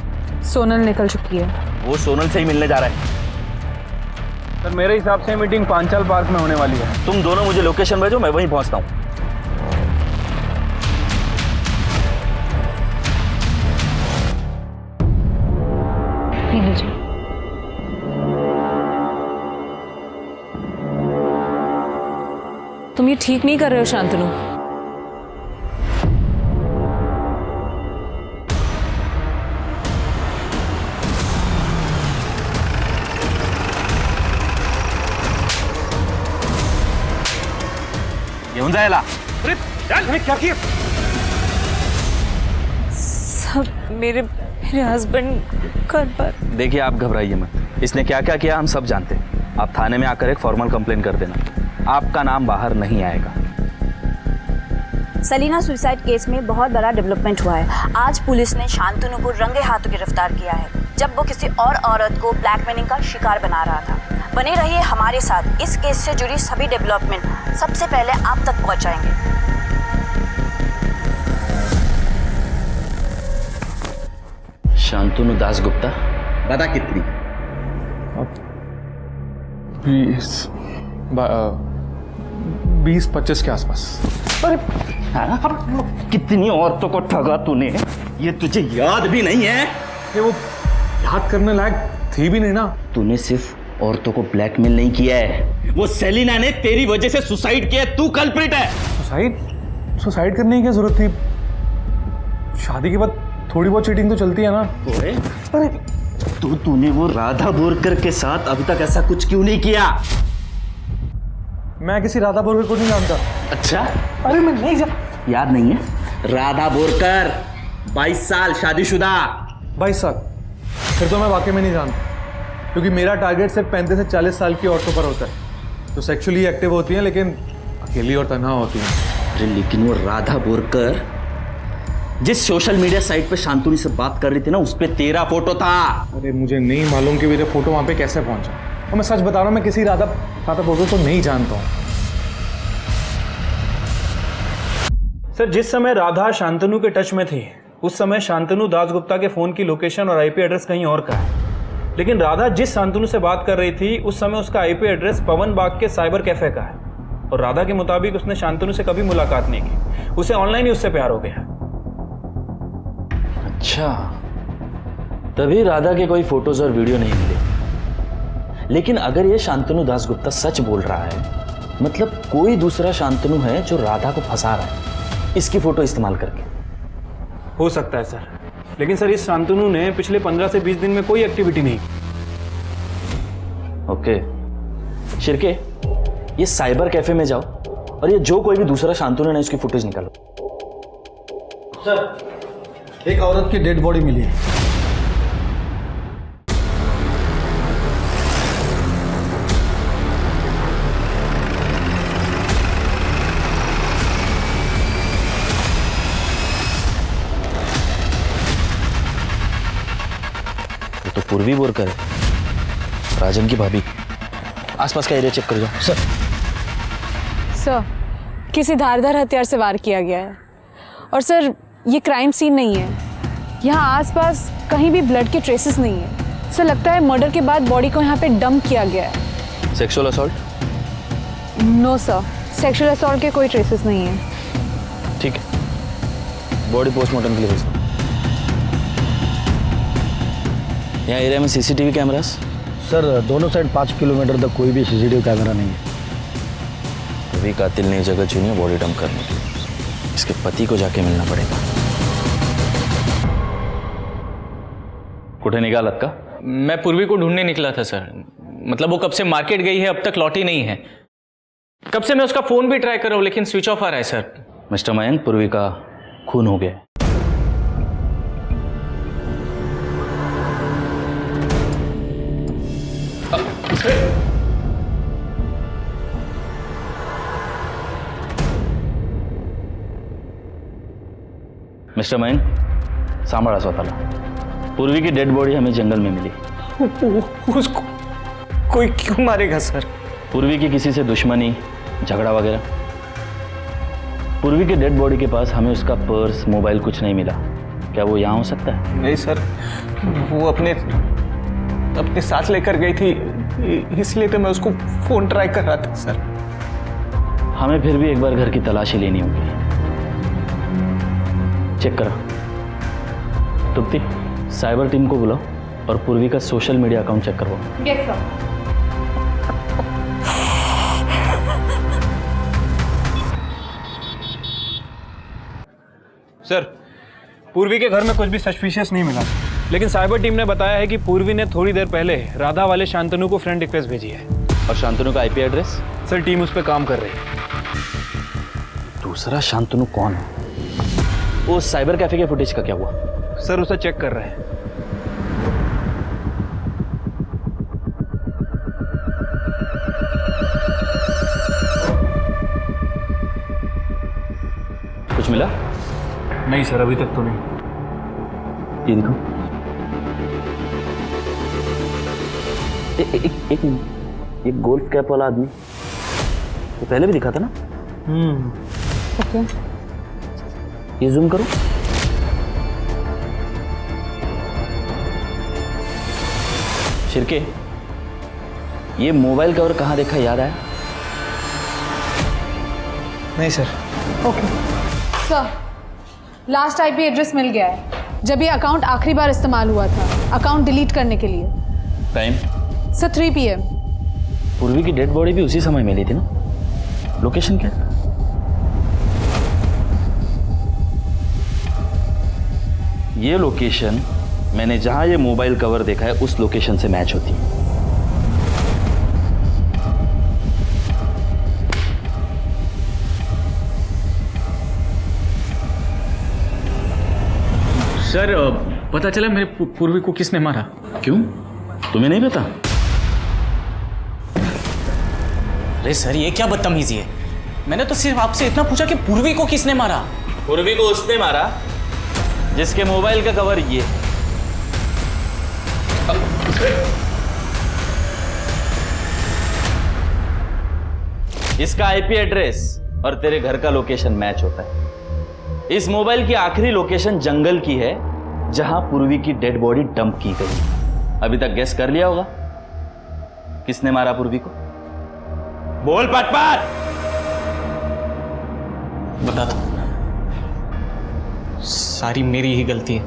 सोनल निकल चुकी है। वो सोनल से ही मिलने जा रहा है। सर मेरे हिसाब से मीटिंग पांचाल पार्क में होने वाली है। तुम दोनों मुझे लोकेशन भेजो, मैं वहीं पहुंचता हूँ। तुम ये ठीक नहीं कर रहे हो शांतनु। घेऊन जायला। अरे क्या किया? सब मेरे हस्बैंड घर पर। देखिए आप घबराइए मत, इसने क्या क्या किया हम सब जानते हैं। आप थाने में आकर एक फॉर्मल कंप्लेंट कर देना, आपका नाम बाहर नहीं आएगा। सलीना सुसाइड केस में बहुत बड़ा डेवलपमेंट हुआ है। आज पुलिस ने शांतनु को रंगे हाथों गिरफ्तार किया है, जब वो किसी और औरत को ब्लैकमेलिंग का शिकार बना रहा था। बने रहिए हमारे साथ, इस केस से जुड़ी सभी डेवलपमेंट सबसे पहले आप तक पहुंचाएंगे। शांतनु दासगुप्ता, बता कितनी? 20-25 के आसपास। अरे कितनी औरतों को ठगा तूने, ये तुझे याद भी नहीं है? ये वो याद करने लायक थी भी नहीं ना। तूने सिर्फ औरतों को ब्लैकमेल नहीं किया है, वो सेलिना ने तेरी वजह से सुसाइड किया। तू कल्प्रिट है। सुसाइड करने की क्या जरूरत थी? शादी के बाद थोड़ी बहुत चीटिंग तो चलती है ना। अरे तूने वो राधा बोरकर के साथ अभी तक ऐसा कुछ क्यों नहीं किया? मैं किसी राधा बोरकर को नहीं जानता। अच्छा, अरे मैं नहीं याद नहीं है? राधा बोरकर 22 साल शादीशुदा। 22 साल? फिर तो मैं वाकई में नहीं जानता, क्योंकि मेरा टारगेट सिर्फ 35 से 40 साल की औरतों पर होता है, जो सेक्सुअली एक्टिव होती हैं लेकिन अकेली और तन्हा होती हैं। अरे लेकिन वो राधा बोरकर जिस सोशल मीडिया साइट पे शांतनु से बात कर रही थी ना, उस पे तेरा फोटो था। अरे मुझे नहीं मालूम कि मेरा फोटो वहां पे कैसे पहुंचा, और मैं सच बता रहा हूँ, मैं किसी राधा बोरकर को नहीं जानता हूँ। सर जिस समय राधा शांतनु के टच में थी, उस समय शांतनु दासगुप्ता के फोन की लोकेशन और आईपी एड्रेस कहीं और का है। लेकिन राधा जिस शांतनु से बात कर रही थी, उस समय उसका आईपी एड्रेस पवन बाग के साइबर कैफे का है। और राधा के मुताबिक उसने शांतनु से कभी मुलाकात नहीं की, उसे ऑनलाइन ही उससे प्यार हो गया। अच्छा, तभी राधा के कोई फोटोज और वीडियो नहीं मिले। लेकिन अगर ये शांतनु दासगुप्ता सच बोल रहा है, मतलब कोई दूसरा शांतनु है जो राधा को फंसा रहा है इसकी फोटो इस्तेमाल करके। हो सकता है सर, लेकिन सर इस शांतनु ने पिछले 15 से 20 दिन में कोई एक्टिविटी नहीं की। ओके शिर्के, ये साइबर कैफे में जाओ और ये जो कोई भी दूसरा शांतनु है उसकी फुटेज निकालो। सर, एक औरत की डेड बॉडी मिली है। ये तो पूर्वी बोरकर है, राजन की भाभी। आसपास का एरिया चेक कर जाओ। सर, किसी धारदार हथियार से वार किया गया है, और सर ये क्राइम सीन नहीं है। यहाँ आसपास कहीं भी ब्लड के ट्रेसेस नहीं है। सर लगता है मर्डर के बाद बॉडी को यहाँ पे डंप किया गया है। Sexual assault? No sir, sexual assault के कोई ट्रेसेस नहीं है। ठीक है, बॉडी पोस्टमार्टम के लिए भेजता हूँ। यहाँ एरिया में सीसीटीवी कैमरास? सर दोनों साइड 5 किलोमीटर तक कोई भी सीसीटीवी कैमरा नहीं है। अभी कातिल ने जगह चुनी है बॉडी डंप करने के लिए। इसके पति को जाके मिलना पड़ेगा। कुठे निकालत का? मैं पूर्वी को ढूंढने निकला था सर। मतलब वो कब से मार्केट गई है, अब तक लौटी नहीं है। कब से मैं उसका फोन भी ट्राई कर रहा हूँ लेकिन स्विच ऑफ आ रहा है सर। मिस्टर मयंक, पूर्वी का खून हो गया है। मिस्टर मयंक, सांभाळा स्वतःला। पूर्वी की डेड बॉडी हमें जंगल में मिली। उसको कोई क्यों मारेगा सर? पूर्वी की किसी से दुश्मनी, झगड़ा वगैरह? पूर्वी के डेड बॉडी के पास हमें उसका पर्स, मोबाइल कुछ नहीं मिला। क्या वो यहाँ हो सकता है? नहीं सर, वो अपने साथ लेकर गई थी, इसलिए तो मैं उसको फोन ट्राई कर रहा था सर। हमें फिर भी एक बार घर की तलाशी लेनी होगी। चेक करा। तृप्ति, साइबर टीम को बुलाओ और पूर्वी का सोशल मीडिया अकाउंट चेक करवाओ। Yes sir. सर, पूर्वी के घर में कुछ भी सस्पिशियस नहीं मिला, लेकिन साइबर टीम ने बताया है कि पूर्वी ने थोड़ी देर पहले राधा वाले शांतनु को फ्रेंड रिक्वेस्ट भेजी है। और शांतनु का आईपी एड्रेस? सर, टीम उस पर काम कर रही है। दूसरा शांतनु कौन है? वो साइबर कैफे के फुटेज का क्या हुआ? सर, उसे चेक कर रहे हैं। कुछ मिला? नहीं सर, अभी तक तो नहीं। ये देखो। एक ये गोल्फ कैप वाला आदमी तो पहले भी दिखा था ना? ओके। ये जूम करो। शिरके, ये मोबाइल कवर कहाँ देखा, याद आया? नहीं sir. Okay sir, last IP address मिल गया है जब ये अकाउंट आखिरी बार इस्तेमाल हुआ था, अकाउंट डिलीट करने के लिए। टाइम? Sir 3 PM। पूर्वी की डेड बॉडी भी उसी समय मिली थी ना? लोकेशन क्या? ये लोकेशन मैंने जहां ये मोबाइल कवर देखा है उस लोकेशन से मैच होती है। सर, पता चला मेरे पूर्वी को किसने मारा। क्यों, तुम्हें नहीं पता? अरे सर, ये क्या बदतमीजी है? मैंने तो सिर्फ आपसे इतना पूछा कि पूर्वी को किसने मारा। पूर्वी को उसने मारा जिसके मोबाइल का कवर ये है। इसका आईपी एड्रेस और तेरे घर का लोकेशन मैच होता है। इस मोबाइल की आखिरी लोकेशन जंगल की है जहां पूर्वी की डेड बॉडी डंप की गई। अभी तक गेस कर लिया होगा किसने मारा पूर्वी को? बोल पटपट। बता दो। सारी मेरी ही गलती है।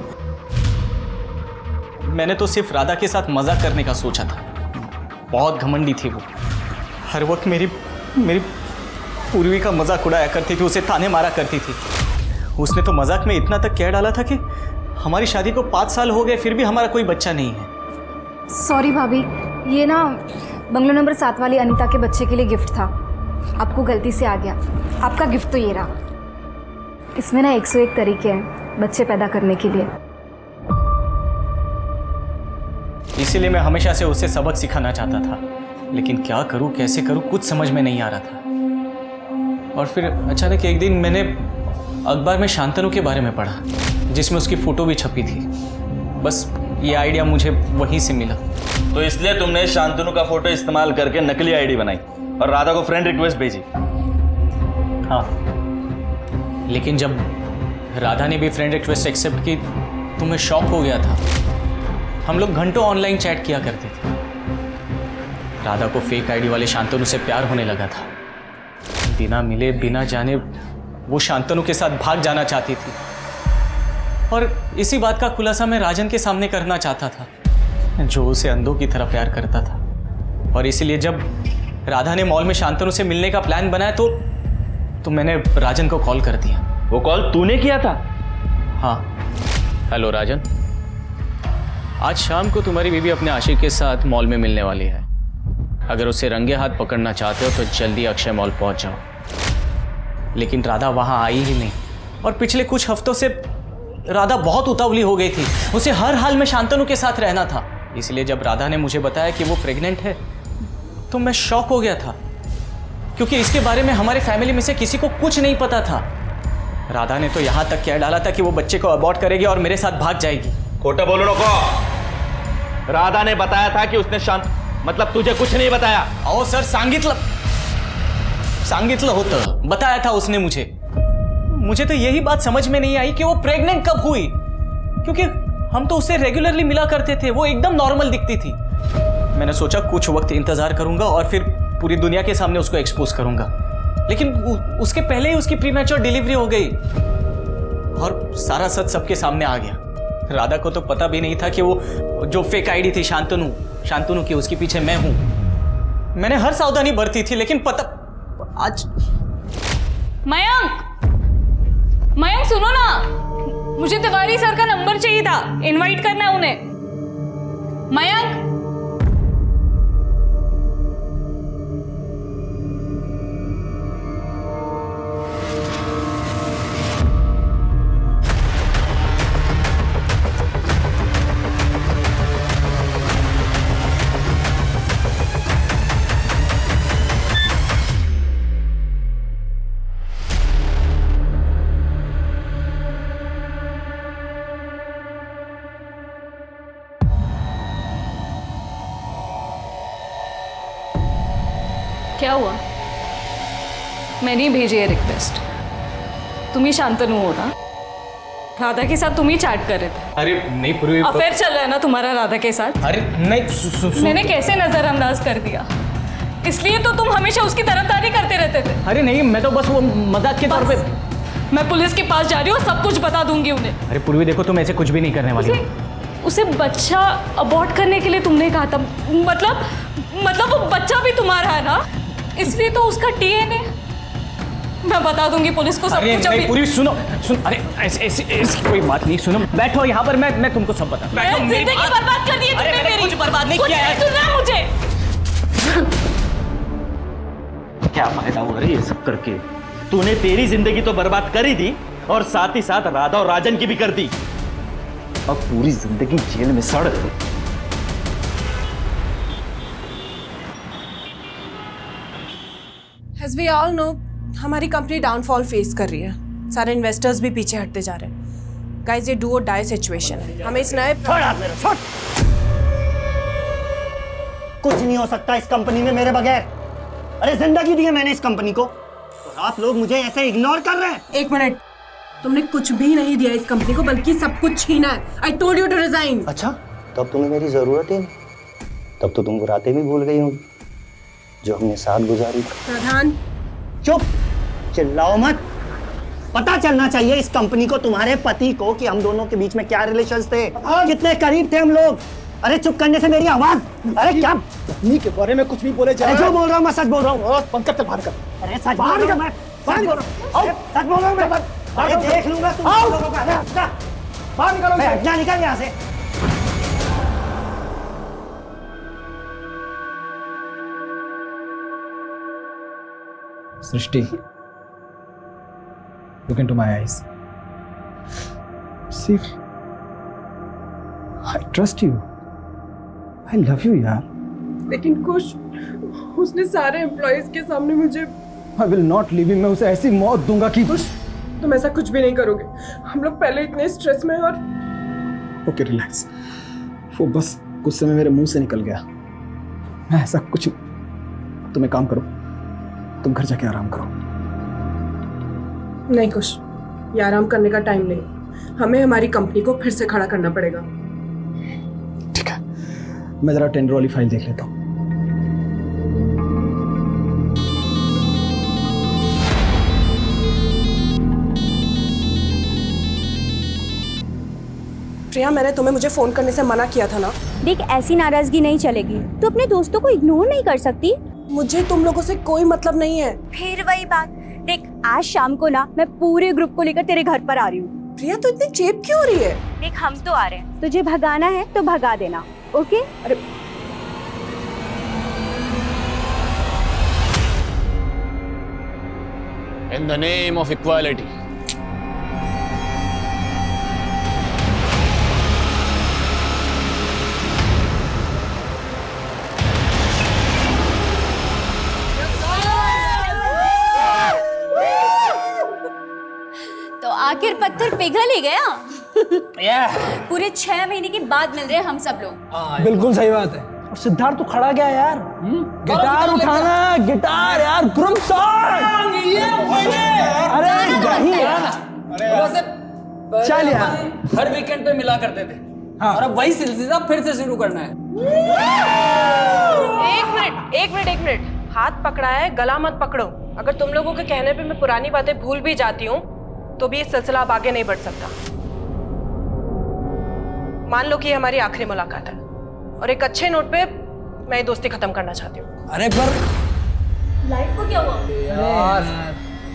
मैंने तो सिर्फ राधा के साथ मजाक करने का सोचा था। बहुत घमंडी थी वो। हर वक्त मेरी पूर्वी का मजाक उड़ाया करती थी, उसे ताने मारा करती थी। उसने तो मजाक में इतना तक कह डाला था कि हमारी शादी को 5 साल हो गए फिर भी हमारा कोई बच्चा नहीं है। सॉरी भाभी, ये ना बंगलो नंबर 7 वाली अनीता के बच्चे के लिए गिफ्ट था। आपको गलती से आ गया। आपका गिफ्ट तो ये रहा। इसमें ना 101 तरीके हैं बच्चे पैदा करने के लिए। इसीलिए मैं हमेशा से उसे सबक सिखाना चाहता था, लेकिन क्या करूं, कैसे करूं, कुछ समझ में नहीं आ रहा था। और फिर अचानक एक दिन मैंने अखबार में शांतनु के बारे में पढ़ा, जिसमें उसकी फ़ोटो भी छपी थी। बस ये आइडिया मुझे वहीं से मिला। तो इसलिए तुमने शांतनु का फोटो इस्तेमाल करके नकली आईडी बनाई और राधा को फ्रेंड रिक्वेस्ट भेजी? हाँ, लेकिन जब राधा ने भी फ्रेंड रिक्वेस्ट एक्सेप्ट की तो मैं शॉक हो गया था। हम लोग घंटों ऑनलाइन चैट किया करते थे। राधा को फेक आईडी वाले शांतनु से प्यार होने लगा था। बिना मिले बिना जाने वो शांतनु के साथ भाग जाना चाहती थी। और इसी बात का खुलासा मैं राजन के सामने करना चाहता था, जो उसे अंधों की तरह प्यार करता था। और इसीलिए जब राधा ने मॉल में शांतनु से मिलने का प्लान बनाया तो मैंने राजन को कॉल कर दिया। वो कॉल तूने किया था? हाँ। हेलो राजन, आज शाम को तुम्हारी बीवी अपने आशिक के साथ मॉल में मिलने वाली है। अगर उसे रंगे हाथ पकड़ना चाहते हो तो जल्दी अक्षय मॉल पहुंच जाओ। लेकिन राधा वहां आई ही नहीं, और पिछले कुछ हफ्तों से राधा बहुत उतावली हो गई थी। उसे हर हाल में शांतनु के साथ रहना था। इसलिए जब राधा ने मुझे बताया कि वो प्रेग्नेंट है तो मैं शॉक हो गया था, क्योंकि इसके बारे में हमारे फैमिली में से किसी को कुछ नहीं पता था। राधा ने तो यहां तक कह डाला था कि वो बच्चे को अबॉर्ट करेगी और मेरे साथ भाग जाएगी। खोटा बोलो नको। राधा ने बताया था कि उसने मतलब तुझे कुछ नहीं बताया? अहो सर, सांगितलं होतं, बताया था उसने मुझे तो यही बात समझ में नहीं आई कि वो प्रेग्नेंट कब हुई, क्योंकि हम तो उससे रेगुलरली मिला करते थे। वो एकदम नॉर्मल दिखती थी। मैंने सोचा कुछ वक्त इंतजार करूंगा और फिर पूरी दुनिया के सामने उसको एक्सपोज करूंगा, लेकिन उसके पहले ही उसकी प्रीमैच्योर डिलीवरी हो गई और सारा सच सबके सामने आ गया। राधा को तो पता भी नहीं था कि वो जो फेक आईडी थी शांतनु की, उसके पीछे मैं हूं। मैंने हर सावधानी बरती थी, लेकिन पता आज। मयंक सुनो ना, मुझे तिवारी सर का नंबर चाहिए था, इनवाइट करना है उन्हें। मयंक, क्या हुआ? मैंने ही भेजी है रिक्वेस्ट। तुम ही शांतनु हो ना? राधा के साथ तुम ही चैट कर रहे थे। अरे नहीं पूरी अफेयर चल रहा है ना तुम्हारा राधा के साथ? अरे नहीं, मैंने कैसे नजरअंदाज कर दिया? इसलिए तो तुम हमेशा उसकी तरफदारी करते रहते थे। अरे नहीं, मैं तो बस वो मजाक के तौर पे। मैं पुलिस के पास जा रही हूँ, सब कुछ बता दूंगी उन्हें। अरे पूर्वी देखो, तुम ऐसे कुछ भी नहीं करने वाली। उसे बच्चा अबॉर्ट करने के लिए तुमने कहा था, मतलब वो बच्चा भी तुम्हारा है ना, इसलिए तो उसका डीएनए। मैं बता दूंगी पुलिस को सब कुछ। अभी पूरी सुनो, अरे ऐसी कोई बात नहीं। सुनो, बैठो यहाँ पर, मैं तुमको सब बता। जिंदगी बर्बाद कर दी है तुमने मेरी। कुछ बर्बाद नहीं किया है। सुनना मुझे। क्या फायदा हुआ रे ये सब करके? तूने तेरी जिंदगी तो बर्बाद कर ही दी और साथ ही साथ राधा और राजन की भी कर दी। अब पूरी जिंदगी जेल में सड़ गई। As we all know, हमारी कंपनी डाउनफॉल फेस कर रही है। सारे इन्वेस्टर्स भी पीछे हटते जा रहे हैं। गाइस, ये डू और डाई सिचुएशन है। हमें इस नए कुछ नहीं हो सकता इस कंपनी में मेरे बगैर। अरे जिंदगी दी है मैंने इस कंपनी को, और आप लोग मुझे ऐसे इग्नोर कर रहे हैं। एक मिनट, तुमने कुछ भी नहीं दिया इस कंपनी को, बल्कि सब कुछ छीना है। I told you to resign। अच्छा, तब तुम्हें मेरी जरूरत ही नहीं। तब तो तुम वो रातें भी भूल गई होगी जो हमने साथ गुजारी। प्रधान, चुप, चिल्लाओ मत। पता चलना चाहिए इस कंपनी को, तुम्हारे पति को, कि हम दोनों के बीच में क्या रिलेशंस थे, कितने करीब थे हम लोग। अरे चुप करने से मेरी आवाज। अरे क्या पत्नी के बारे में कुछ भी बोले जा। जो बोल रहा हूँ मैं सच बोल रहा हूँ। पंकज से बाहर कर। अरे सच बोल रहा हूँ मैं, सच बोल रहा हूँ मैं। अरे देख लूंगा तुम लोगों का। बाहर निकलो, हटना, निकल यहाँ से। Srishti, look into my eyes. See, I trust you. I love you, यार. लेकिन कुछ उसने सारे एम्प्लॉइज के सामने मुझे। I will not leave him. मैं उसे ऐसी मौत दूंगा कि तुम ऐसा कुछ भी नहीं करोगे। हम लोग पहले इतने स्ट्रेस में। और ओके रिलैक्स। वो बस गुस्से में मेरे मुंह से निकल गया। मैं ऐसा कुछ। तुम एक काम करो, तुम घर जाके आराम करो। नहीं कुछ, ये आराम करने का टाइम नहीं। हमें हमारी कंपनी को फिर से खड़ा करना पड़ेगा। ठीक है, मैं जरा टेंडर वाली फाइल देख लेता हूँ। प्रिया, मैंने तुम्हें मुझे फोन करने से मना किया था ना। देख, ऐसी नाराजगी नहीं चलेगी। तू अपने दोस्तों को इग्नोर नहीं कर सकती। मुझे तुम लोगों से कोई मतलब नहीं है। फिर वही बात। देख, आज शाम को ना मैं पूरे ग्रुप को लेकर तेरे घर पर आ रही हूँ। प्रिया, तू इतनी चेप क्यों हो रही है? देख, हम तो आ रहे हैं, तुझे भगाना है तो भगा देना, ओके? अरे In the name of equality. तो आखिर पत्थर पिघल ही गया। पूरे 6 महीने के बाद मिल रहे हैं हम सब लोग। बिल्कुल सही बात है। और सिद्धार्थ तू खड़ा क्या है यार? गिटार उठाना, गिटार यार, ग्रुप सॉन्ग। अरे नहीं यार, चल यार। हर वीकेंड पे मिला करते थे और अब वही सिलसिला फिर से शुरू करना है। एक मिनट, हाथ पकड़ा है, गला मत पकड़ो। अगर तुम लोगों के कहने पे मैं पुरानी बातें भूल भी जाती हूँ तो भी ये सिलसिला अब आगे नहीं बढ़ सकता। मान लो कि ये हमारी आखिरी मुलाकात है और एक अच्छे नोट पे मैं ये दोस्ती खत्म करना चाहती हूँ। अरे पर लाइट को क्या हुआ? यार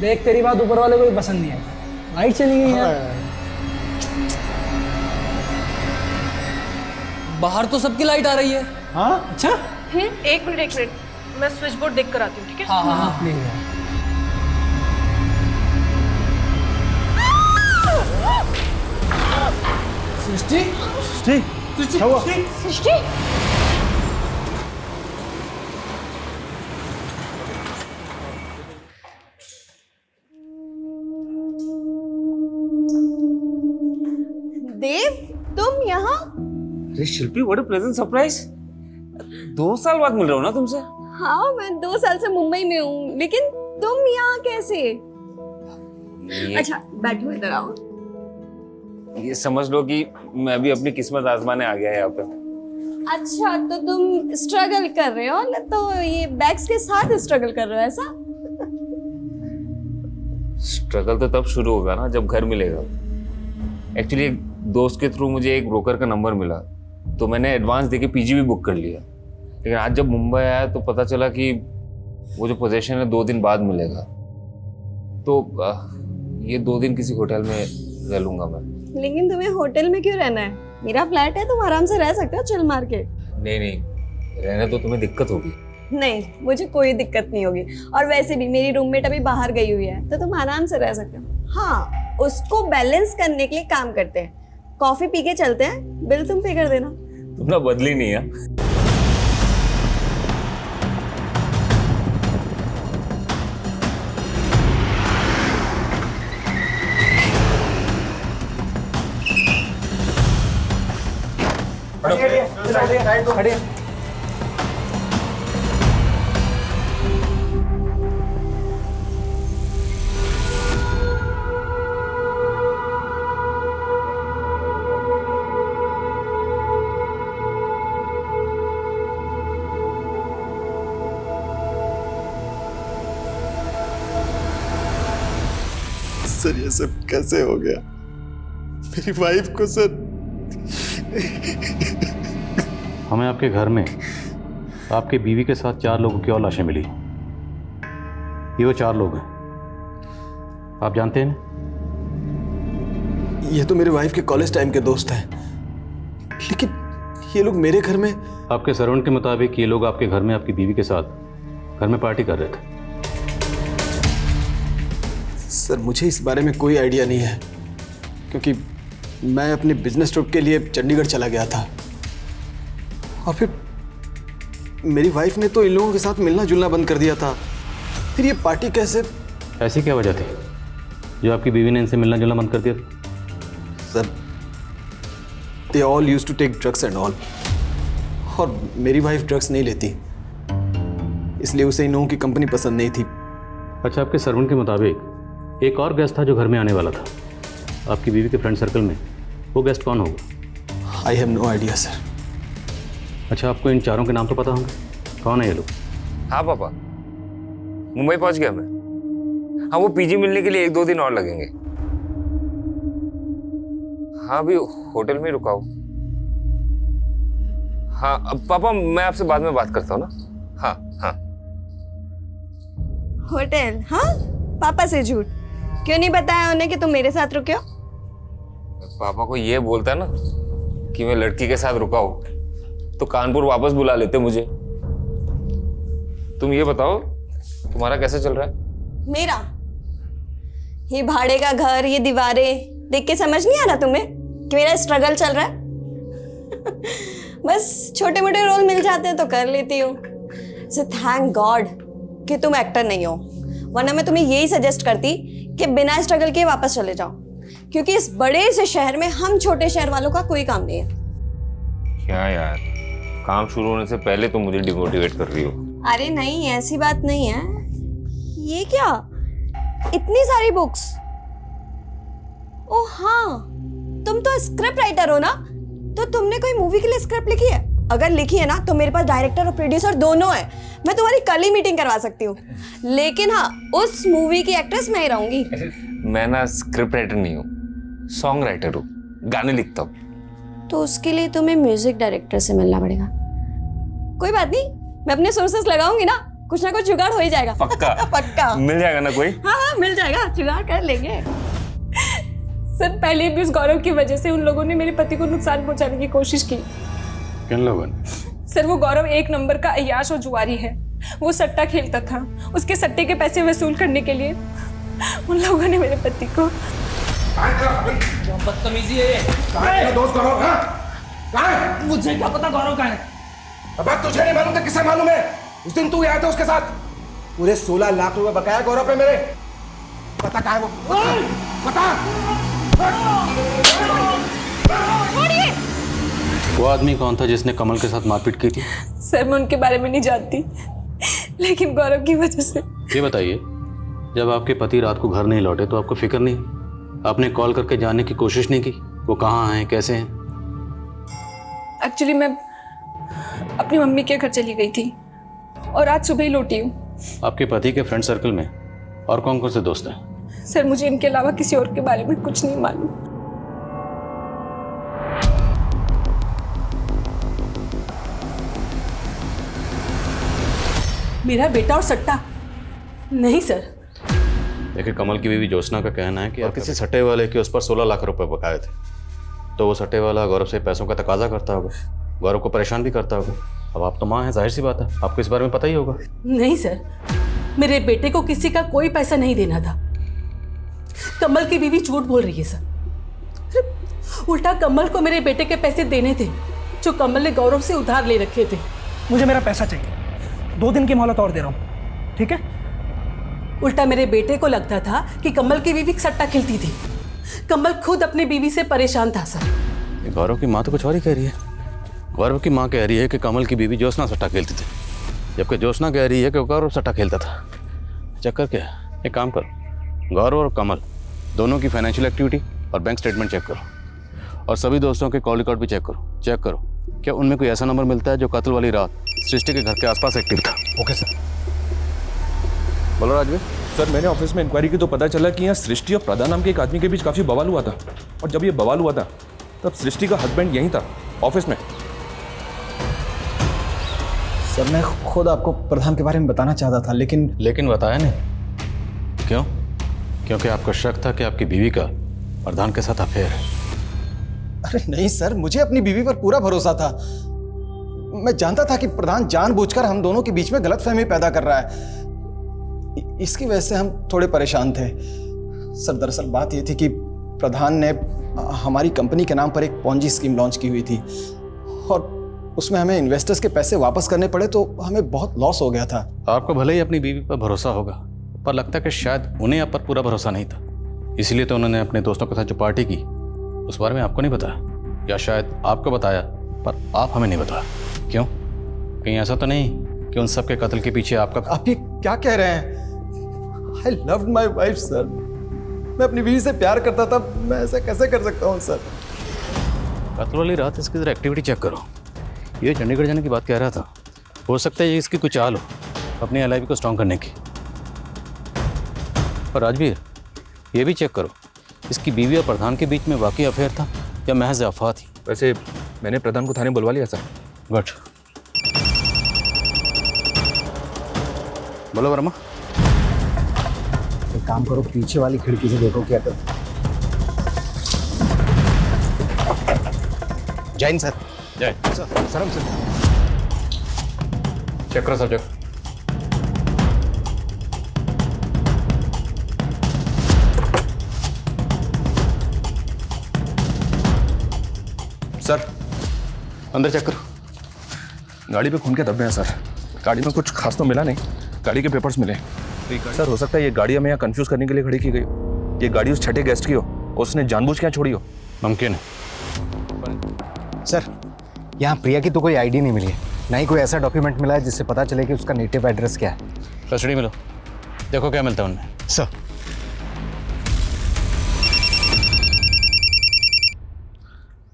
देख, तेरी बात ऊपर वाले को भी पसंद नहीं आई। लाइट चली गई यार। बाहर तो सबकी लाइट आ रही है। हाँ, अच्छा। फिर एक मिनट, मैं स्विच बोर्ड देख कर आती हूँ, ठीक है? हाँ। प्लीज यार। सृष्टि, सृष्टि, देव, तुम यहाँ? अरे शिल्पी, व्हाट अ प्लेजेंट सरप्राइज। 2 साल बाद मिल रहा हूँ ना तुमसे। हाँ, मैं 2 साल से मुंबई में हूँ, लेकिन तुम यहाँ कैसे? अच्छा, बैठो, इधर आओ। ये समझ लो कि मैं भी अपनी किस्मत आजमाने आ गया यहाँ पे। अच्छा, तो तुम स्ट्रगल कर रहे हो ना? तो ये बैग्स के साथ स्ट्रगल कर रहे हो ऐसा? स्ट्रगल तो तब शुरू होगा ना जब घर मिलेगा। एक्चुअली एक दोस्त के थ्रू मुझे एक ब्रोकर का नंबर मिला, तो मैंने एडवांस देके पीजी भी बुक कर लिया। लेकिन आज जब मुंबई आया तो पता चला कि वो जो पोजीशन है 2 दिन बाद मिलेगा। तो ये 2 दिन किसी होटल में रह लूंगा मैं। लेकिन तुम्हें होटल में क्यों रहना है? मेरा फ्लैट है, तुम आराम से रह सकते हो चिल मार के। नहीं, रहने तो तुम्हें दिक्कत होगी। नहीं, मुझे कोई दिक्कत नहीं होगी। और वैसे भी मेरी रूममेट अभी बाहर गई हुई है, तो तुम आराम से रह सकते हो। हाँ, उसको बैलेंस करने के लिए काम करते हैं। कॉफी पी के चलते हैं, बिल तुम पे कर देना। तुम ना बदली नहीं है। खड़े। सर ये सब कैसे हो गया? मेरी वाइफ को सर। हमें आपके घर में आपके बीवी के साथ 4 लोगों की और लाशें मिली। ये वो 4 लोग हैं, आप जानते हैं? ये तो मेरे वाइफ के कॉलेज टाइम के दोस्त हैं, लेकिन ये लोग मेरे घर में। आपके सर्वेंट के मुताबिक ये लोग आपके घर में आपकी बीवी के साथ घर में पार्टी कर रहे थे। सर मुझे इस बारे में कोई आइडिया नहीं है, क्योंकि मैं अपने बिजनेस ट्रिप के लिए चंडीगढ़ चला गया था और फिर मेरी वाइफ ने तो इन लोगों के साथ मिलना जुलना बंद कर दिया था। फिर ये पार्टी कैसे? ऐसी क्या वजह थी जो आपकी बीवी ने इनसे मिलना जुलना बंद कर दिया? Sir they all used to take drugs and all, और मेरी वाइफ ड्रग्स नहीं लेती, इसलिए उसे इन लोगों की कंपनी पसंद नहीं थी। अच्छा, आपके सर्वेंट के मुताबिक एक और गेस्ट था जो घर में आने वाला था आपकी बीवी के फ्रेंड सर्कल में, वो गेस्ट कौन होगा? I have no idea sir. अच्छा, आपको इन 4 के नाम तो पता होंगे, कौन है ये लोग? हाँ पापा, मुंबई पहुंच गया मैं। हाँ, वो पीजी मिलने के लिए 1-2 दिन और लगेंगे। हाँ अभी होटल में रुका हूँ। हाँ अब पापा मैं आपसे बाद में बात करता हूँ ना। हाँ हाँ। होटल? हाँ, पापा से झूठ क्यों नहीं बताया उन्हें कि तुम मेरे साथ रुके हो? पापा को ये बोलता ना कि मैं लड़की के साथ रुका हूँ तो कानपुर वापस बुला लेते मुझे। तुम ये बताओ तुम्हारा कैसे चल रहा है? मेरा ये भाड़े का घर, ये दीवारें देख के समझ नहीं आ रहा तुम्हें कि मेरा स्ट्रगल चल रहा है? बस छोटे मोटे रोल मिल जाते हैं तो कर लेती हूँ। सो थैंक गॉड कि तुम एक्टर नहीं हो, वरना मैं तुम्हें यही सजेस्ट करती कि बिना स्ट्रगल के वापस चले जाओ, क्योंकि इस बड़े से शहर में हम छोटे शहर वालों का कोई काम नहीं है। क्या यार, काम शुरू होने से पहले तुम मुझे डिमोटिवेट कर रही हो। अरे नहीं, ऐसी बात नहीं है। ये क्या, इतनी सारी बुक्स? ओ हाँ, तुम तो स्क्रिप्ट राइटर हो ना, तो तुमने कोई मूवी के लिए स्क्रिप्ट लिखी है? अगर लिखी है ना तो मेरे पास डायरेक्टर और प्रोड्यूसर दोनों है, मैं तुम्हारी कल ही मीटिंग करवा सकती हूँ। लेकिन हाँ, उस मूवी की एक्ट्रेस मैं ही रहूंगी। मैं ना स्क्रिप्ट राइटर नहीं हूँ, सॉन्ग राइटर हूँ, गाने लिखता हूँ। तो उसके लिए तुम्हें म्यूजिक डायरेक्टर से मिलना पड़ेगा। कोई बात नहीं, मैं अपने सोर्सेस लगाऊंगी ना कुछ जुगाड़ हो ही जाएगा। पक्का? पक्का मिल जाएगा ना कोई? हाँ मिल जाएगा, जुगाड़ कर लेंगे। सर पहले भी उस गौरव की वजह से उन लोगों ने मेरे पति को नुकसान पहुंचाने की कोशिश की। किन लोगों ने? सर वो गौरव एक नंबर का अय्याश और जुआरी है। वो सट्टा खेलता था, उसके सट्टे के पैसे वसूल करने के लिए उन लोगों ने मेरे पति को। बदतमीजी है ये। दोस्त गौरव कहाँ है? मुझे क्या पता गौरव कहाँ है? अब तुझे नहीं मालूम तो किसे मालूम है? उस दिन तू आया था उसके साथ, पूरे 16 लाख रुपए बकाया गौरव पे मेरे। पता कहाँ है वो? पता? वो आदमी कौन था जिसने कमल के साथ मारपीट की थी? सर मैं उनके बारे में नहीं जानती, लेकिन गौरव की वजह से। ये बताइए, जब आपके पति रात को घर नहीं लौटे तो आपको फिक्र नहीं? आपने कॉल करके जानने की कोशिश नहीं की वो कहाँ हैं, कैसे हैं? एक्चुअली मैं अपनी मम्मी के घर चली गई थी और आज सुबह ही लौटी हूँ। आपके पति के फ्रेंड सर्कल में और कौन कौन से दोस्त हैं? सर मुझे इनके अलावा किसी और के बारे में कुछ नहीं मालूम। मेरा बेटा और सट्टा? नहीं सर। देखिए, कमल की बीवी ज्योत्सना का कहना है कि और किसी सट्टे वाले के उस पर 16 लाख रुपए बकाए थे, तो वो सट्टे वाला गौरव से पैसों का तकाजा करता होगा, गौरव को परेशान भी करता होगा। अब आप तो माँ हैं, जाहिर सी बात है आपको इस बारे में पता ही होगा। नहीं सर, मेरे बेटे को किसी का कोई पैसा नहीं देना था। कमल की बीवी झूठ बोल रही है सर। उल्टा कमल को मेरे बेटे के पैसे देने थे जो कमल ने गौरव से उधार ले रखे थे। मुझे मेरा पैसा चाहिए, 2 दिन की मोहलत और दे रहा हूँ, ठीक है? उल्टा मेरे बेटे को लगता था कि कमल की बीवी सट्टा खेलती थी। कमल खुद अपनी बीवी से परेशान था सर। गौरव की माँ तो कुछ और ही कह रही है। गौरव की माँ कह रही है कि कमल की बीवी ज्योत्सना सट्टा खेलती थी, जबकि ज्योत्सना कह रही है कि गौरव सट्टा खेलता था। चक्कर क्या है? एक काम करो, गौरव और कमल दोनों की फाइनेंशियल एक्टिविटी और बैंक स्टेटमेंट चेक करो, और सभी दोस्तों के कॉल रिकॉर्ड भी चेक करो क्या उनमें कोई ऐसा नंबर मिलता है जो कत्ल वाली रात सृष्टि के घर के आसपास एक्टिव था। Okay sir. बोलो राजवीर। सर मैंने ऑफिस में इंक्वायरी की तो पता चला कि यहाँ सृष्टि और प्रदा नाम के एक आदमी के बीच काफ़ी बवाल हुआ था, और जब ये बवाल हुआ था तब सृष्टि का हस्बैंड यहीं था ऑफिस में। सर मैं खुद आपको प्रधान के बारे में बताना चाहता था, लेकिन बताया नहीं। क्यों? क्योंकि आपको शक था कि आपकी बीवी का प्रधान के साथ अफेयर है। अरे नहीं सर, मुझे अपनी बीवी पर पूरा भरोसा था। मैं जानता था कि प्रधान जानबूझकर हम दोनों के बीच में गलतफहमी पैदा कर रहा है। इसकी वजह से हम थोड़े परेशान थे। सर दरअसल बात ये थी कि प्रधान ने हमारी कंपनी के नाम पर एक पॉन्जी स्कीम लॉन्च की हुई थी, और उसमें हमें इन्वेस्टर्स के पैसे वापस करने पड़े, तो हमें बहुत लॉस हो गया था। आपको भले ही अपनी बीवी पर भरोसा होगा, पर लगता है कि शायद उन्हें आप पर पूरा भरोसा नहीं था, इसलिए तो उन्होंने अपने दोस्तों के साथ जो पार्टी की उस बारे में आपको नहीं बताया, या शायद आपको बताया पर आप हमें नहीं बताया। क्यों? कहीं ऐसा तो नहीं कि उन सब के कत्ल के पीछे आपका? आप ये क्या कह रहे हैं? I loved my wife sir. मैं अपनी बीवी से प्यार करता था, मैं ऐसा कैसे कर सकता हूँ सर? कत्ल वाली रात इसकी जरा एक्टिविटी चेक करो। ये चंडीगढ़ जाने की बात कह रहा था, हो सकता है ये इसकी कुछ चाल हो अपनी LIV को स्ट्रॉन्ग करने की। और राजवीर, ये भी चेक करो इसकी बीवी और प्रधान के बीच में वाकई अफेयर था या महज अफवाह थी? वैसे मैंने प्रधान को थाने बुलवा लिया सर। गुड। बोलो वर्मा। एक काम करो, पीछे वाली खिड़की से देखो क्या कर। जैन सर। जय सर हम चेक करो सब्जेक्ट। सर अंदर चेक करो। गाड़ी पे खून के धब्बे हैं सर। गाड़ी में कुछ खास तो मिला नहीं, गाड़ी के पेपर्स मिले। सर हो सकता है ये गाड़ी हमें यहाँ कंफ्यूज करने के लिए खड़ी की गई हो। ये गाड़ी उस छठे गेस्ट की हो, उसने जानबूझ के यहाँ छोड़ी हो। मुमकिन है। सर यहाँ प्रिया की तो कोई आईडी नहीं मिली है, ना ही कोई ऐसा डॉक्यूमेंट मिला है जिससे पता चले कि उसका नेटिव एड्रेस क्या है। कस्टडी में लो, देखो क्या मिलता है उनमें। सर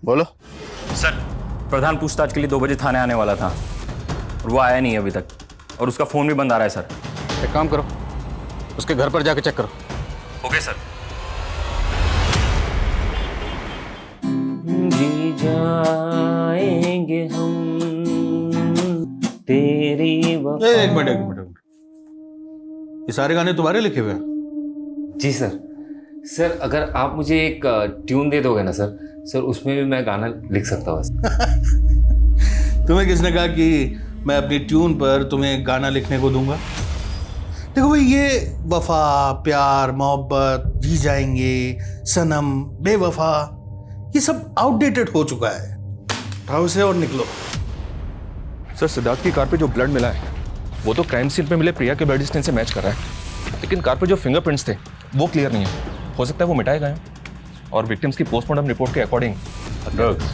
बोलो। सर प्रधान पूछताछ के लिए 2 बजे थाने आने वाला था और वो आया नहीं अभी तक, और उसका फ़ोन भी बंद आ रहा है सर। एक काम करो, उसके घर पर जाके चेक करो। Okay sir. जी जाएंगे हम तेरी वफा। एक मिनट। ये सारे गाने तुम्हारे लिखे हुए हैं? जी सर। सर अगर आप मुझे एक ट्यून दे दोगे ना सर, उसमें भी मैं गाना लिख सकता हूँ। तुम्हें किसने कहा कि मैं अपनी ट्यून पर तुम्हें गाना लिखने को दूंगा? देखो भाई, ये वफा, प्यार, मोहब्बत, जी जाएंगे, सनम, बेवफा, ये सब आउटडेटेड हो चुका है। उठाओ से और निकलो। सर सिद्धार्थ की कार पे जो ब्लड मिला है वो तो क्राइम सीन पे मिले प्रिया के ब्लड स्टेन से मैच कर रहा है, लेकिन कार पे जो फिंगरप्रिंट्स थे वो क्लियर नहीं है। हो सकता है वो मिटाए गए हैं, और विक्टिम्स की पोस्टमार्टम रिपोर्ट के अकॉर्डिंग ड्रग्स।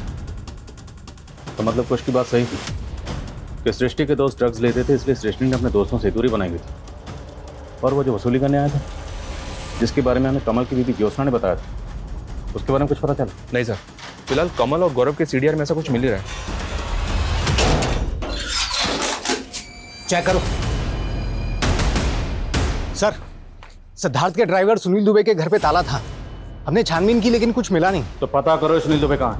तो मतलब कुछ की बात सही थी कि सृष्टि के दोस्त ड्रग्स लेते थे, इसलिए सृष्टि ने अपने दोस्तों से दूरी बनाई हुई थी। और वो जो वसूली करने आया था, जिसके बारे में हमें कमल की बीबी ज्योत्सना ने बताया था, उसके बारे में कुछ पता चला? नहीं सर, फिलहाल कमल और गौरव के सीडीआर में ऐसा कुछ मिल ही रहा है। चेक करो। सर सिद्धार्थ के ड्राइवर सुनील दुबे के घर पे ताला था, हमने छानबीन की लेकिन कुछ मिला नहीं। तो पता करो सुनील दुबे कहाँ है।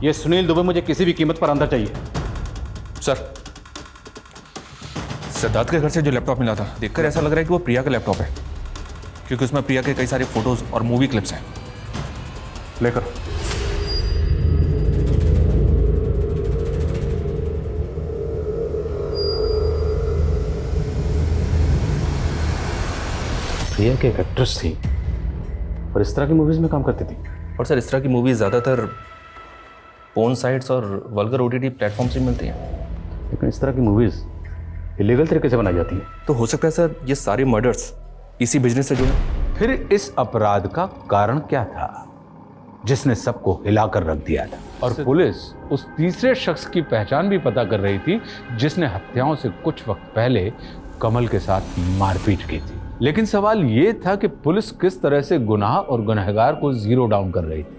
ये सुनील दुबे मुझे किसी भी कीमत पर अंदर चाहिए। सर सिद्धार्थ के घर से जो लैपटॉप मिला था, देखकर ऐसा लग रहा है कि वो प्रिया का लैपटॉप है, क्योंकि उसमें प्रिया के कई सारे फोटोज और मूवी क्लिप्स हैं। लेकर प्रिया की एक एक्ट्रेस थी और इस तरह की मूवीज में काम करती थी। और सर इस तरह की मूवीज ज़्यादातर पोर्न साइट्स और वल्गर ओटीटी प्लेटफॉर्म से मिलती हैं। लेकिन इस तरह की मूवीज इलीगल तरीके से बनाई जाती है। तो हो सकता है सर ये सारे मर्डर्स इसी बिजनेस से जुड़े। फिर इस अपराध का कारण क्या था जिसने सबको हिलाकर रख दिया था? और पुलिस उस तीसरे शख्स की पहचान भी पता कर रही थी जिसने हत्याओं से कुछ वक्त पहले कमल के साथ मारपीट की थी। लेकिन सवाल ये था कि पुलिस किस तरह से गुनाह और गुनहगार को जीरो डाउन कर रही थी।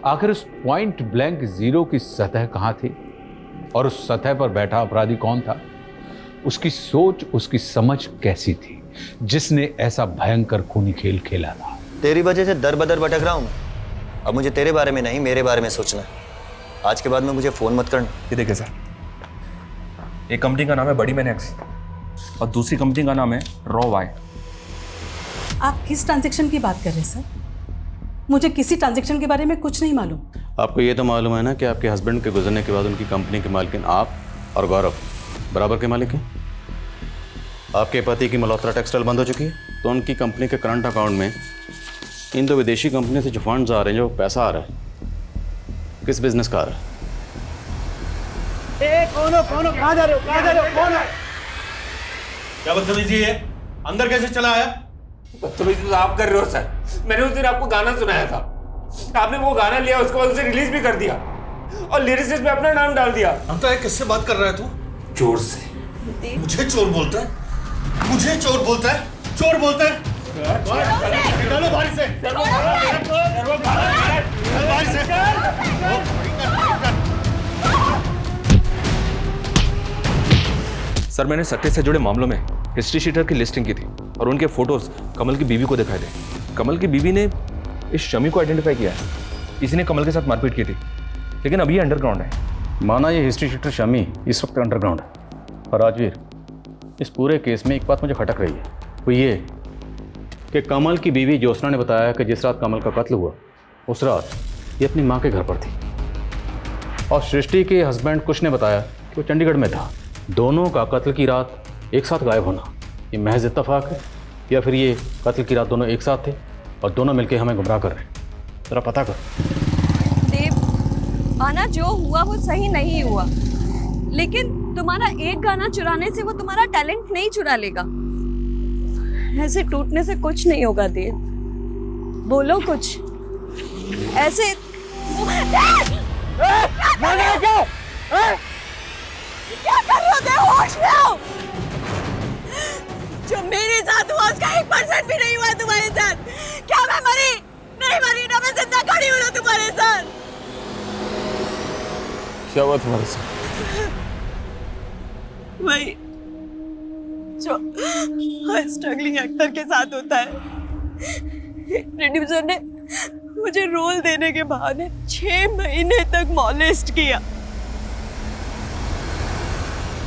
आखिर उस पॉइंट ब्लैंक जीरो की सतह कहाँ थी और उस सतह पर बैठा अपराधी कौन था? उसकी सोच, उसकी समझ कैसी थी जिसने ऐसा भयंकर खूनी खेल खेला था? तेरी वजह से दर बदर भटक रहा हूं मैं। अब मुझे तेरे बारे में नहीं, मेरे बारे में सोचना है। आज के बाद में मुझे फोन मत करना। ये देखिए सर, एक कंपनी का नाम है बड़ी मैन एक्स और दूसरी कंपनी का नाम है रॉ वाई। आप किस ट्रांजैक्शन की बात कर रहे हैं सर? मुझे किसी ट्रांजैक्शन के बारे में कुछ नहीं मालूम। आपको ये तो मालूम है ना कि आपके हस्बैंड के गुजरने के बाद उनकी कंपनी के मालिक आप और गौरव बराबर के मालिक हैं। आपके पति की मल्होत्रा टेक्सटाइल बंद हो चुकी है, तो उनकी कंपनी के करंट अकाउंट में इन दो विदेशी कंपनी से जो फंड्स आ रहे हैं, जो पैसा आ रहा है, किस बिजनेस का आ रहा है? कौन हो कहाँ जा रहे हो? कहाँ जा रहे हो? कौन है? क्या बदतमीजी है? अंदर कैसे चला आया? बदतमीजी तो आप कर रहे हो सर। मैंने उस दिन आपको गाना सुनाया था, आपने वो गाना लिया, उसके बाद उसे रिलीज भी कर दिया और लिरिसिस्ट में अपना नाम डाल दिया। हम तो किससे बात कर रहा है तू? चोर से। मुझे चोर बोलता है? मुझे चोर बोलता है? चोर बोलता है? निकालो बाहर से। बाहर से। सर मैंने सट्टे से जुड़े मामलों में हिस्ट्री शीटर की लिस्टिंग की थी और उनके फोटोज कमल की बीवी को दिखाए थे। कमल की बीवी ने इस शमी को आइडेंटिफाई किया है इसी ने कमल के साथ मारपीट की थी, लेकिन अभी ये अंडरग्राउंड है। माना ये हिस्ट्री शीटर शमी इस वक्त अंडरग्राउंड है, और राजवीर इस पूरे केस में एक बात मुझे खटक रही है, वो ये कि कमल की बीवी ज्योत्सना ने बताया कि जिस रात कमल का कत्ल हुआ उस रात ये अपनी माँ के घर पर थी, और सृष्टि के हस्बैंड कुश ने बताया कि वो चंडीगढ़ में था। दोनों का कत्ल की रात एक साथ गायब होना ये महज इत्तेफाक है, या फिर ये कत्ल की रात दोनों एक साथ थे और दोनों मिलकर हमें गुमराह कर रहे हैं? जरा पता कर। देव, आना जो हुआ वो सही नहीं हुआ, लेकिन तुम्हारा एक गाना चुराने से वो तुम्हारा टैलेंट नहीं चुरा लेगा। ऐसे टूटने से कुछ नहीं होगा देव, बोलो कुछ ऐसे। क्या कर रहे हो देव? होश में आओ। जो मेरे साथ हुआ उसका 1% भी नहीं हुआ तुम्हारे साथ। क्या मैं मरी? नहीं मरी ना, मैं जिंदा खड़ी हूँ ना तुम्हारे साथ। क्या हुआ तुम्हारे साथ? वही जो हर स्ट्रगलिंग एक्टर के साथ होता है। प्रोड्यूसर ने मुझे रोल देने के बहाने 6 महीने तक मॉलेस्ट किया।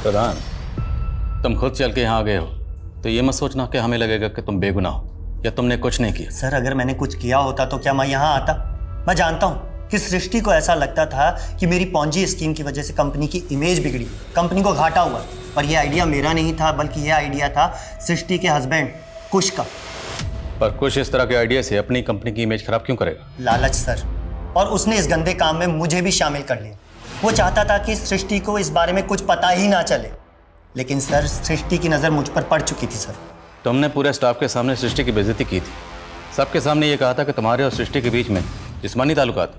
प्रधान, तुम खुद चल के यहाँ आ गए हो तो ये मत सोचना कि हमें लगेगा कि तुम बेगुनाह हो या तुमने कुछ नहीं किया। सर, अगर मैंने कुछ किया होता तो क्या मैं यहाँ आता? मैं जानता हूँ कि सृष्टि को ऐसा लगता था कि मेरी पॉन्जी स्कीम की वजह से कंपनी की इमेज बिगड़ी, कंपनी को घाटा हुआ, पर यह आइडिया मेरा नहीं था, बल्कि यह आइडिया था सृष्टि के हस्बैंड कुश का। पर कुछ इस तरह के आइडिया से अपनी कंपनी की इमेज खराब क्यों करेगा? लालच सर, और उसने इस गंदे काम में मुझे भी शामिल कर लिया। वो चाहता था कि सृष्टि को इस बारे में कुछ पता ही ना चले, लेकिन सर सृष्टि की नज़र मुझ पर पड़ चुकी थी। सर, तुमने पूरे स्टाफ के सामने सृष्टि की बेइज्जती की थी, सबके सामने ये कहा था कि तुम्हारे और सृष्टि के बीच में जिस्मानी ताल्लुकात।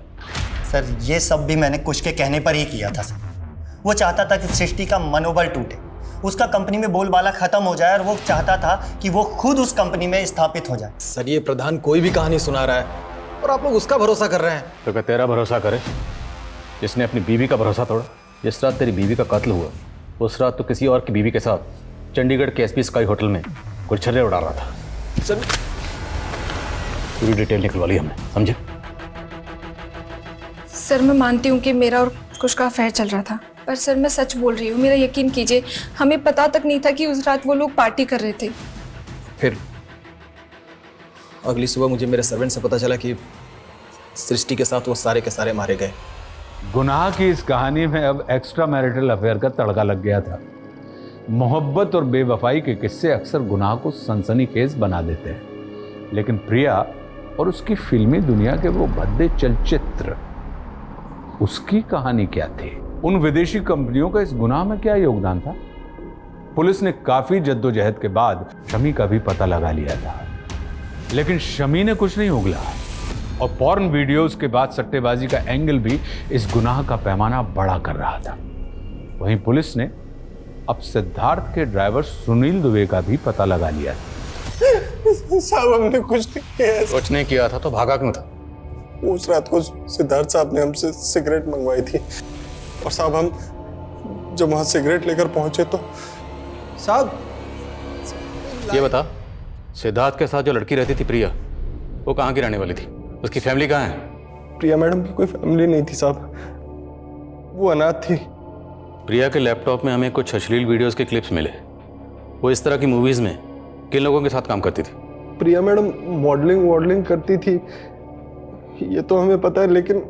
सर, ये सब भी मैंने कुश के कहने पर ही किया था। सर, वो चाहता था कि सृष्टि का मनोबल टूटे, उसका कंपनी में बोलबाला खत्म हो जाए, और वो चाहता था कि वो खुद उस कंपनी में स्थापित हो जाए। सर, ये प्रधान कोई भी कहानी सुना रहा है और आप लोग उसका भरोसा कर रहे हैं। तो क्या तेरा भरोसा करे जिसने अपनी बीवी का भरोसा तोड़ा? जिस रात तेरी बीवी का कत्ल हुआ उस रात तो किसी और की बीवी के साथ चंडीगढ़ के एसपी स्काई होटल में गुलछर्रे उड़ा रहा था। सर, पूरी डिटेल निकलवा ली हमने, समझे? सर, मैं मानती हूँ कि मेरा और कुश का अफेयर चल रहा था, पर सर मैं सच बोल रही हूँ, मेरा यकीन कीजिए, हमें पता तक नहीं था कि उस रात वो लोग पार्टी कर रहे थे। फिर अगली सुबह मुझे मेरे सर्वेंट से पता चला कि सृष्टि के साथ वो सारे के सारे मारे गए। गुनाह की इस कहानी में अब एक्स्ट्रा मैरिटल अफेयर का तड़का लग गया था। मोहब्बत और बेवफाई के किस्से अक्सर गुनाह को सनसनीखेज बना देते हैं, लेकिन प्रिया और उसकी फिल्मी दुनिया के वो भद्दे चलचित्र, उसकी कहानी क्या थी? उन विदेशी कंपनियों का इस गुनाह में क्या योगदान था? पुलिस ने काफी जद्दोजहद के बाद शमी का भी पता लगा लिया था, लेकिन शमी ने कुछ नहीं उगला, और पॉर्न वीडियोस के बाद सट्टेबाजी का एंगल भी इस गुनाह का पैमाना बड़ा कर रहा था। वहीं पुलिस ने अब सिद्धार्थ के ड्राइवर सुनील दुबे का भी पता लगा लिया था। साहब, हमने कुछ नहीं किया। कुछ नहीं किया था तो भागा क्यों था? उस रात को सिद्धार्थ साहब ने हमसे सिगरेट मंगवाई थी, और साहब हम जब वहाँ सिगरेट लेकर पहुंचे तो साहब, ये बता, सिद्धार्थ के साथ जो लड़की रहती थी प्रिया, वो कहाँ की रहने वाली थी? उसकी फैमिली कहाँ है? प्रिया मैडम की कोई फैमिली नहीं थी साहब, वो अनाथ थी। प्रिया के लैपटॉप में हमें कुछ अश्लील वीडियोस के क्लिप्स मिले। वो इस तरह की मूवीज में किन लोगों के साथ काम करती थी? प्रिया मैडम मॉडलिंग करती थी, ये तो हमें पता है, लेकिन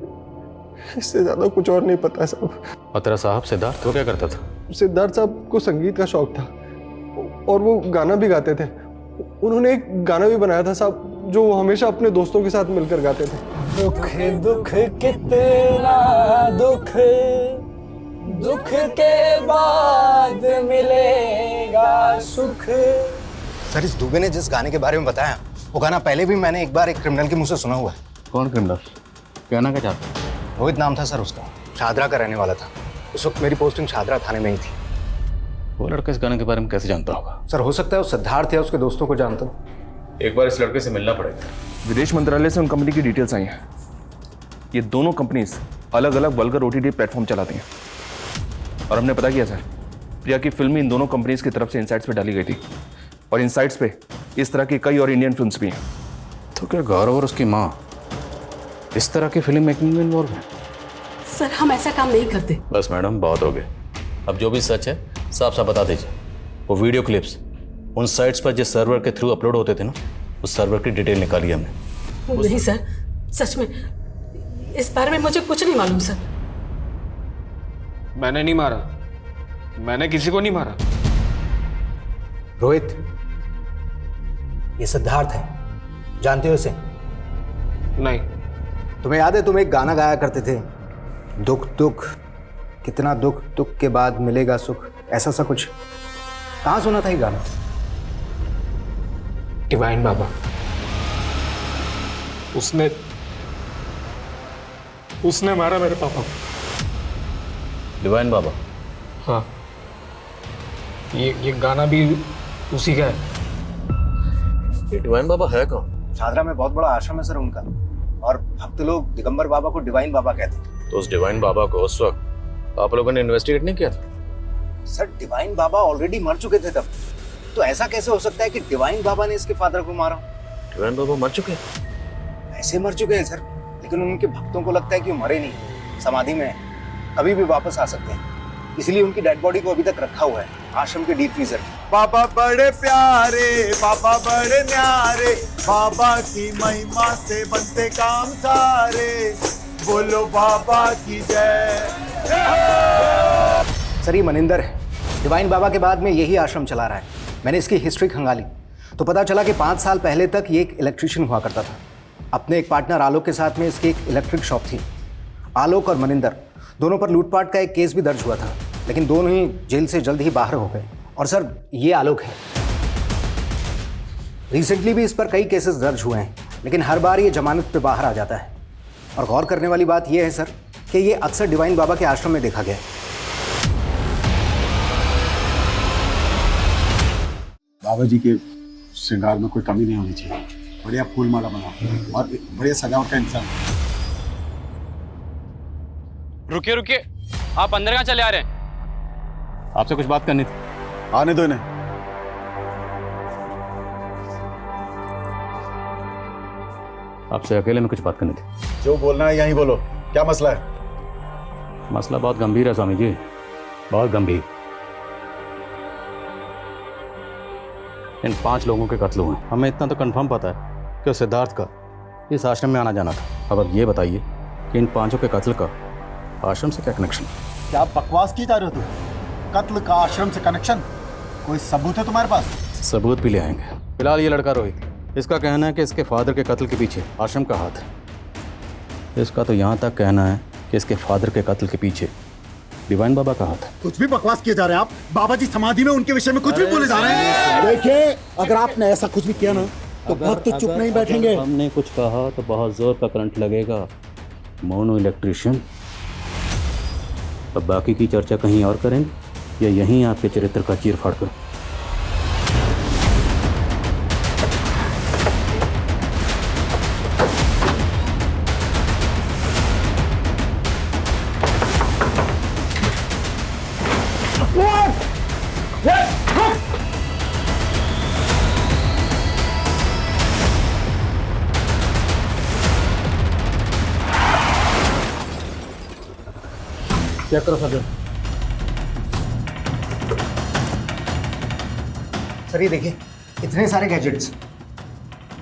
इससे ज्यादा कुछ और नहीं पता है साहब। और तेरा साहब सिद्धार्थ वो क्या करता था? सिद्धार्थ साहब को संगीत का शौक था और वो गाना भी गाते थे। उन्होंने एक गाना भी बनाया था साहब, जो वो हमेशा अपने दोस्तों के साथ मिलकर गाते थे। दुख दुख कितना दुख, दुख के बाद मिलेगा सुख। सर, इस दुबे ने जिस गाने के बारे में बताया वो गाना पहले भी मैंने एक बार एक क्रिमिनल के मुंह से सुना हुआ है। कौन क्रिमिनल? कहना क्या चाहता? रोहित नाम था सर उसका, शादरा का रहने वाला था। उस वक्त मेरी पोस्टिंग शादरा थाने में ही थी। वो लड़का इस गाने के बारे में कैसे जानता होगा? सर, हो सकता है वो सिद्धार्थ या उसके दोस्तों को जानता हो। एक बार इस लड़के से मिलना पड़ेगा। विदेश मंत्रालय से उन कंपनी की डिटेल्स आई हैं। ये दोनों कंपनीज अलग अलग वल्गर OTT प्लेटफॉर्म चलाती हैं, और हमने पता किया सर, प्रिया की फिल्म इन दोनों कंपनीज की तरफ से इनसाइट्स पे डाली गई थी, और इनसाइट्स पे इस तरह की कई और इंडियन फिल्म्स भी हैं। तो क्या गौरव और उसकी माँ इस तरह की फिल्म मेकिंग में इन्वॉल्व है? सर हम ऐसा काम नहीं करते। बस मैडम, बहुत हो गए। अब जो भी सच है साफ साफ बता दीजिए। वो वीडियो क्लिप्स उन साइट्स पर जिस सर्वर के थ्रू अपलोड होते थे ना, उस सर्वर की डिटेल निकाली हमने। नहीं सर, सच में इस बारे में मुझे कुछ नहीं मालूम सर। मैंने नहीं मारा, मैंने किसी को नहीं मारा। रोहित, ये सिद्धार्थ है, जानते हो इसे? नहीं। तुम्हें याद है तुम एक गाना गाया करते थे, दुख दुख कितना दुख, दुख के बाद मिलेगा सुख, ऐसा सा कुछ? कहाँ सुना था ये गाना? डिवाइन बाबा। उसने मारा मेरे पापा को। डिवाइन बाबा? हाँ, ये गाना भी उसी का है। ये डिवाइन बाबा है कौन? शादरा में बहुत बड़ा आश्रम है सर उनका, और भक्त लोग दिगंबर बाबा को डिवाइन बाबा कहते हैं। तो उस डिवाइन बाबा को उस वक्त आप लोगों ने इन्वेस्टिगेट नहीं किया था? सर डिवाइन बाबा ऑलरेडी मर चुके थे तब, तो ऐसा कैसे हो सकता है कि डिवाइन बाबा ने इसके फादर को मारा? डिवाइन बाबा मर चुके हैं? ऐसे मर चुके हैं सर, लेकिन उनके भक्तों को लगता है कि वो मरे नहीं, समाधि में है, कभी भी वापस आ सकते हैं, इसलिए उनकी डेड बॉडी को अभी तक रखा हुआ है आश्रम के डीप फ्रीजर। बाबा बड़े प्यारे, बाबा बड़े न्यारे, बाबा की महिमा से बनते काम सारे, बोलो बाबा की जय। सर ये मनिंदर है, डिवाइन बाबा के बाद में यही आश्रम चला रहा है। मैंने इसकी हिस्ट्री खंगाली तो पता चला कि 5 साल पहले तक ये एक इलेक्ट्रिशियन हुआ करता था। अपने एक पार्टनर आलोक के साथ में इसकी एक इलेक्ट्रिक शॉप थी। आलोक और मनिंदर दोनों पर लूटपाट का एक केस भी दर्ज हुआ था, लेकिन दोनों ही जेल से जल्द ही बाहर हो गए। और सर ये आलोक है, रिसेंटली भी इस पर कई केसेस दर्ज हुए हैं, लेकिन हर बार ये जमानत पे बाहर आ जाता है। और गौर करने वाली बात यह है सर कि ये अक्सर डिवाइन बाबा के आश्रम में देखा गया है। बाबा जी के श्रृंगार में कोई कमी नहीं होनी चाहिए। बढ़िया फूल माला बना और बढ़िया सजावट का इंतजाम। रुकिए रुकिए, आप अंदर कहाँ चले आ रहे हैं? आपसे कुछ बात करनी थी। आने दो इन्हें। आपसे अकेले में कुछ बात करनी थी। जो बोलना है यहीं बोलो, क्या मसला है? मसला बहुत गंभीर है स्वामी जी, बहुत गंभीर। इन 5 लोगों के कत्ल हुए। हमें इतना तो कंफर्म पता है कि सिद्धार्थ का इस आश्रम में आना जाना था। अब ये बताइए कि इन 5 के कत्ल का आश्रम से क्या कनेक्शन? क्या बकवास की जा रहे हो तुम? कत्ल का आश्रम से कनेक्शन? कोई सबूत है तुम्हारे पास? सबूत भी ले आएंगे। फिलहाल ये लड़का रोहित, इसका कहना है कि इसके फादर के कत्ल के पीछे आश्रम का हाथ है। इसका तो यहाँ तक कहना है कि इसके फादर के कत्ल के पीछे डिवाइन बाबा का हाथ है। कुछ भी बकवास किए जा रहे हैं आप। बाबा जी समाधि में उनके विषय में कुछ भी बोले जा रहे हैं। देखिए, अगर आपने ऐसा कुछ भी किया ना तो भक्त चुप नहीं बैठेंगे। हमने कुछ कहा तो बहुत जोर का करंट लगेगा। Mono electrician. अब बाकी की चर्चा कहीं और करेंगे या यहीं आपके चरित्र का चीर फाड़ करें? चेक करो सर। सर ये देखिए, इतने सारे गैजेट्स,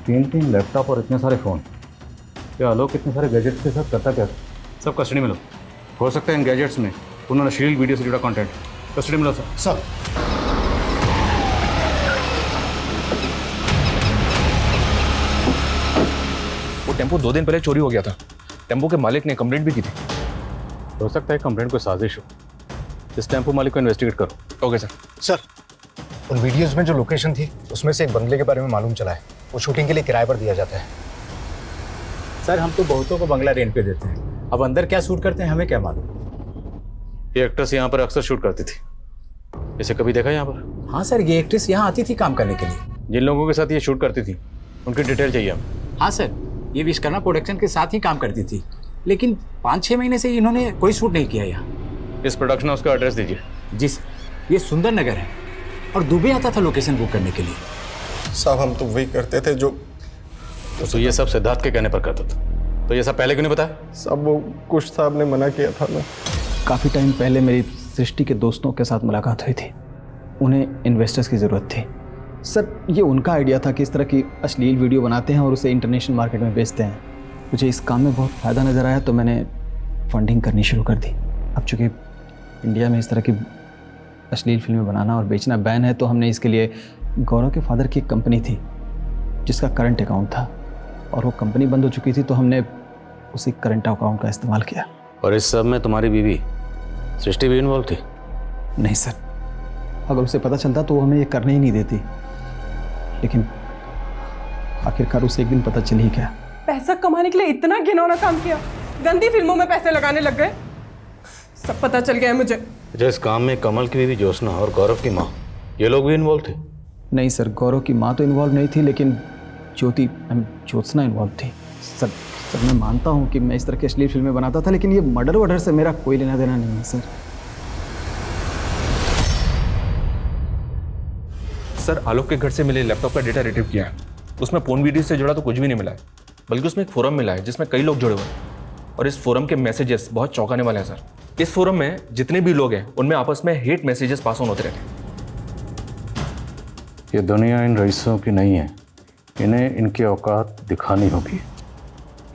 3 लैपटॉप और इतने सारे फ़ोन। क्या आलोक इतने सारे गैजेट्स के साथ करता क्या? सब कस्टडी में लो। हो सकता है इन गैजेट्स में उन्होंने अश्लील वीडियो से जुड़ा कंटेंट। कस्टडी में लो सर। वो टेम्पो 2 दिन पहले चोरी हो गया था। टेम्पो के मालिक ने कंप्लेंट भी की थी। हो सकता है कंप्लेंट कोई साजिश हो। इस टेम्पो मालिक को इन्वेस्टिगेट करो। Okay sir. सर उन वीडियोस में जो लोकेशन थी उसमें से एक बंगले के बारे में मालूम चला है। वो शूटिंग के लिए किराए पर दिया जाता है। सर हम तो बहुतों को बंगला रेंट पे देते हैं, अब अंदर क्या शूट करते हैं हमें क्या मालूम। ये एक्ट्रेस यहाँ पर अक्सर शूट करती थी। इसे कभी देखा यहाँ पर? हाँ सर, ये एक्ट्रेस यहाँ आती थी काम करने के लिए। जिन लोगों के साथ ये शूट करती थी उनकी डिटेल चाहिए हमें। हाँ सर, ये विश्वकर्मा प्रोडक्शन के साथ ही काम करती थी, लेकिन 5-6 महीने से इन्होंने कोई शूट नहीं किया यहाँ। इस प्रोडक्शन हाउस का एड्रेस दीजिए। जी सर, ये सुंदर नगर है और दुबई आता था लोकेशन बुक करने के लिए। साहब हम तो वही करते थे जो तो ये सब सिद्धार्थ के कहने पर करता था। तो ये सब पहले क्यों नहीं बताया? सब वो कुछ साहब ने मना किया था ना। काफ़ी टाइम पहले मेरी सृष्टि के दोस्तों के साथ मुलाकात हुई थी। उन्हें इन्वेस्टर्स की ज़रूरत थी। सर, ये उनका आइडिया था कि इस तरह की अश्लील वीडियो बनाते हैं और उसे इंटरनेशनल मार्केट में बेचते हैं। मुझे इस काम में बहुत फ़ायदा नज़र आया तो मैंने फंडिंग करनी शुरू कर दी। अब चूँकि इंडिया में इस तरह की अश्लील फिल्में बनाना और बेचना बैन है, तो हमने इसके लिए गौरव के फादर की एक कंपनी थी जिसका करंट अकाउंट था, और वो कंपनी बंद हो चुकी थी, तो हमने उसी करंट अकाउंट का इस्तेमाल किया। और इस सब में तुम्हारी बीवी सृष्टि भी इन्वॉल्व थी? नहीं सर, अगर उसे पता चलता तो वो हमें ये करने ही नहीं देती, लेकिन आखिरकार उसे एक दिन पता चल ही गया। पैसा कमाने के लिए इतना घिनौना काम किया, गंदी फिल्मों में पैसे लगाने लग गए, सब पता चल गया है मुझे। इस काम में कमल की बीवी ज्योत्सना और गौरव की माँ, ये लोग भी इन्वॉल्व थे? नहीं सर, गौरव की माँ तो इन्वॉल्व नहीं थी, लेकिन ज्योत्सना इन्वॉल्व थी। सर मैं मानता हूँ कि मैं इस तरह की अश्लील फिल्में बनाता था, लेकिन ये मर्डर वर्डर से मेरा कोई लेना देना नहीं है सर। सर, आलोक के घर से मिले लैपटॉप का डेटा रिट्रीव किया है। उसमें फोन वीडियो से जुड़ा तो कुछ भी नहीं मिला है, बल्कि उसमें एक फोरम मिला है जिसमें कई लोग जुड़े हुए हैं, और इस फोरम के मैसेजेस बहुत चौंकाने वाले हैं सर। इस फोरम में जितने भी लोग हैं उनमें आपस में हेट मैसेजेस पास ऑन होते रहते हैं। ये दुनिया इन रईसों की नहीं है, इन्हें इनकी औकात दिखानी होगी।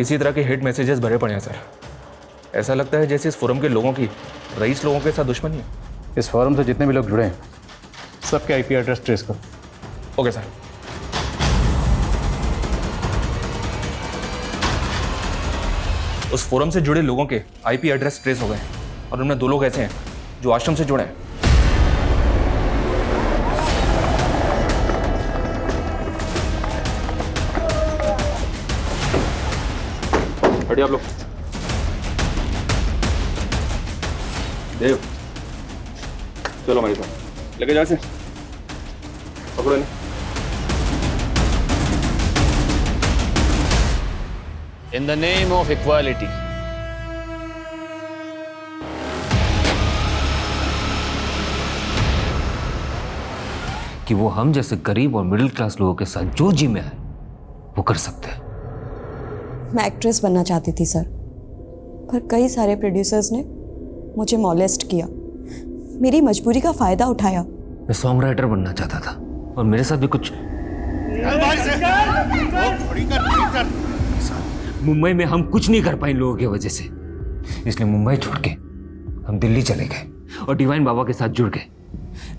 इसी तरह के हेट मैसेजेस भरे पड़े हैं सर। ऐसा लगता है जैसे इस फोरम के लोगों की रईस लोगों के साथ दुश्मनी है। इस फोरम से जितने भी लोग जुड़े हैं सबके आईपी एड्रेस ट्रेस करो। Okay sir. उस फोरम से जुड़े लोगों के आईपी एड्रेस ट्रेस हो गए हैं, और उनमें 2 लोग ऐसे हैं जो आश्रम से जुड़े हैं। हटिए आप लोग। देव, चलो हमारे साथ, लेके जा से पकड़ो इन्हें। In the name of equality. कि वो हम जैसे गरीब और मिडिल क्लास लोगों के साथ जो जी में है वो कर सकते हैं। मैं एक्ट्रेस बनना चाहती थी सर, पर कई सारे प्रोड्यूसर्स ने मुझे मॉलेस्ट किया, मेरी मजबूरी का फायदा उठाया। मैं सॉन्ग राइटर बनना चाहता था, और मेरे साथ भी कुछ मुंबई में हम कुछ नहीं कर पाए इन लोगों की वजह से, इसलिए मुंबई छोड़ के हम दिल्ली चले गए और डिवाइन बाबा के साथ जुड़ गए।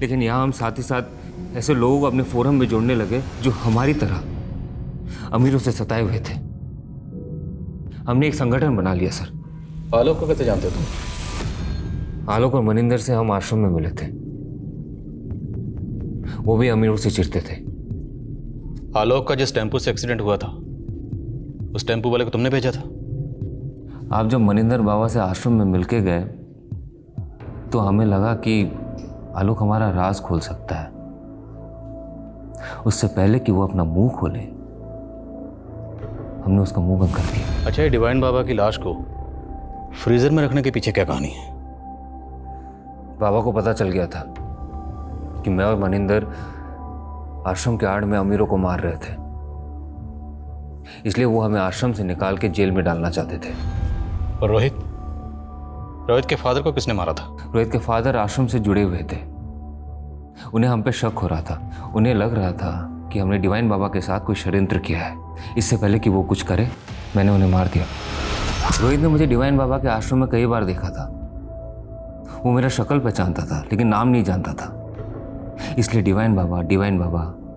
लेकिन यहाँ हम साथ ही साथ ऐसे लोगों को अपने फोरम में जोड़ने लगे जो हमारी तरह अमीरों से सताए हुए थे। हमने एक संगठन बना लिया सर। आलोक को कैसे जानते तुम? आलोक और मनिंदर से हम आश्रम में मिले थे, वो भी अमीरों से चिढ़ते थे। आलोक का जिस टेम्पो से एक्सीडेंट हुआ था, उस टेम्पो वाले को तुमने भेजा था? आप जब मनिंदर बाबा से आश्रम में मिलके गए तो हमें लगा कि आलोक हमारा राज खोल सकता है। उससे पहले कि वो अपना मुंह खोले, हमने उसका मुंह बंद कर दिया। अच्छा, ये डिवाइन बाबा की लाश को फ्रीजर में रखने के पीछे क्या कहानी है? बाबा को पता चल गया था कि मैं और मनिंदर आश्रम के आड़ में अमीरों को मार रहे थे, इसलिए वो हमें आश्रम से निकाल के जेल में डालना चाहते थे। और रोहित के फादर को किसने मारा था? रोहित के फादर आश्रम से जुड़े हुए थे, उन्हें हम पे शक हो रहा था। उन्हें लग रहा था कि हमने डिवाइन बाबा के साथ कोई षड्यंत्र किया है। इससे पहले कि वो कुछ करे, मैंने उन्हें मार दिया। रोहित ने मुझे डिवाइन बाबा के आश्रम में कई बार देखा था। वो मेरा शक्ल पहचानता था लेकिन नाम नहीं जानता था, इसलिए डिवाइन बाबा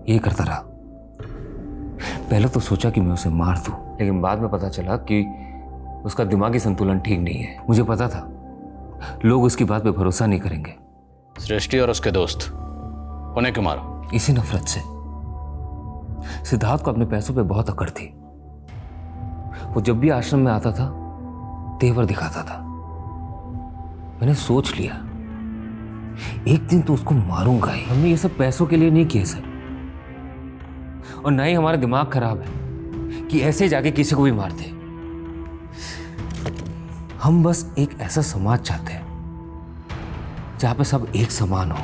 यही करता रहा। पहले तो सोचा कि मैं उसे मार दूं, लेकिन बाद में पता चला कि उसका दिमागी संतुलन ठीक नहीं है। मुझे पता था लोग उसकी बात पे भरोसा नहीं करेंगे। सृष्टि और उसके दोस्त उन्हें क्यों मारा? इसी नफरत से। सिद्धार्थ को अपने पैसों पे बहुत अकड़ थी। वो जब भी आश्रम में आता था तेवर दिखाता था। मैंने सोच लिया एक दिन तो उसको मारूंगा ही। हमने ये सब पैसों के लिए नहीं किए सर, और ना ही हमारा दिमाग खराब है कि ऐसे जाके किसी को भी मार दे। हम बस एक ऐसा समाज चाहते हैं जहां पे सब एक समान हो,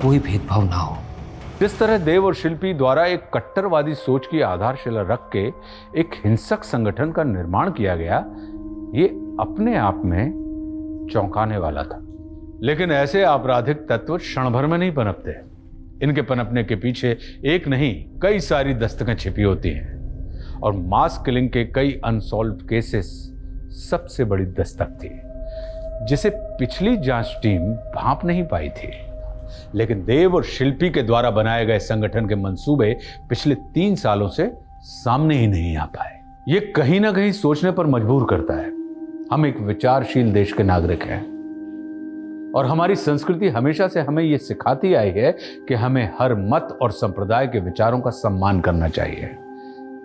कोई भेदभाव ना हो। जिस तरह देव और शिल्पी द्वारा एक कट्टरवादी सोच की आधारशिला रख के एक हिंसक संगठन का निर्माण किया गया, ये अपने आप में चौंकाने वाला था। लेकिन ऐसे आपराधिक तत्व क्षण भर में नहीं पनपते। इनके पनपने के पीछे एक नहीं कई सारी दस्तकें छिपी होती हैं, और मास किलिंग के कई अनसॉल्व्ड केसेस सबसे बड़ी दस्तक थी, जिसे पिछली जांच टीम भांप नहीं पाई थी। लेकिन देव और शिल्पी के द्वारा बनाए गए संगठन के मंसूबे पिछले 3 सालों से सामने ही नहीं आ पाए। ये कहीं ना कहीं सोचने पर मजबूर करता है। हम एक विचारशील देश के नागरिक हैं, और हमारी संस्कृति हमेशा से हमें यह सिखाती आई है कि हमें हर मत और संप्रदाय के विचारों का सम्मान करना चाहिए।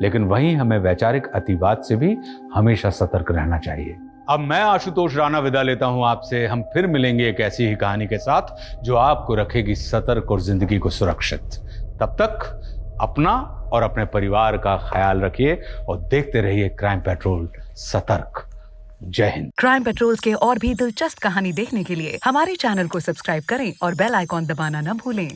लेकिन वहीं हमें वैचारिक अतिवाद से भी हमेशा सतर्क रहना चाहिए। अब मैं आशुतोष राणा विदा लेता हूं आपसे। हम फिर मिलेंगे एक ऐसी ही कहानी के साथ जो आपको रखेगी सतर्क और जिंदगी को सुरक्षित। तब तक अपना और अपने परिवार का ख्याल रखिए और देखते रहिए क्राइम पेट्रोल सतर्क। जय हिंद। क्राइम पेट्रोल के और भी दिलचस्प कहानी देखने के लिए हमारे चैनल को सब्सक्राइब करें और बेल आइकॉन दबाना न भूलें।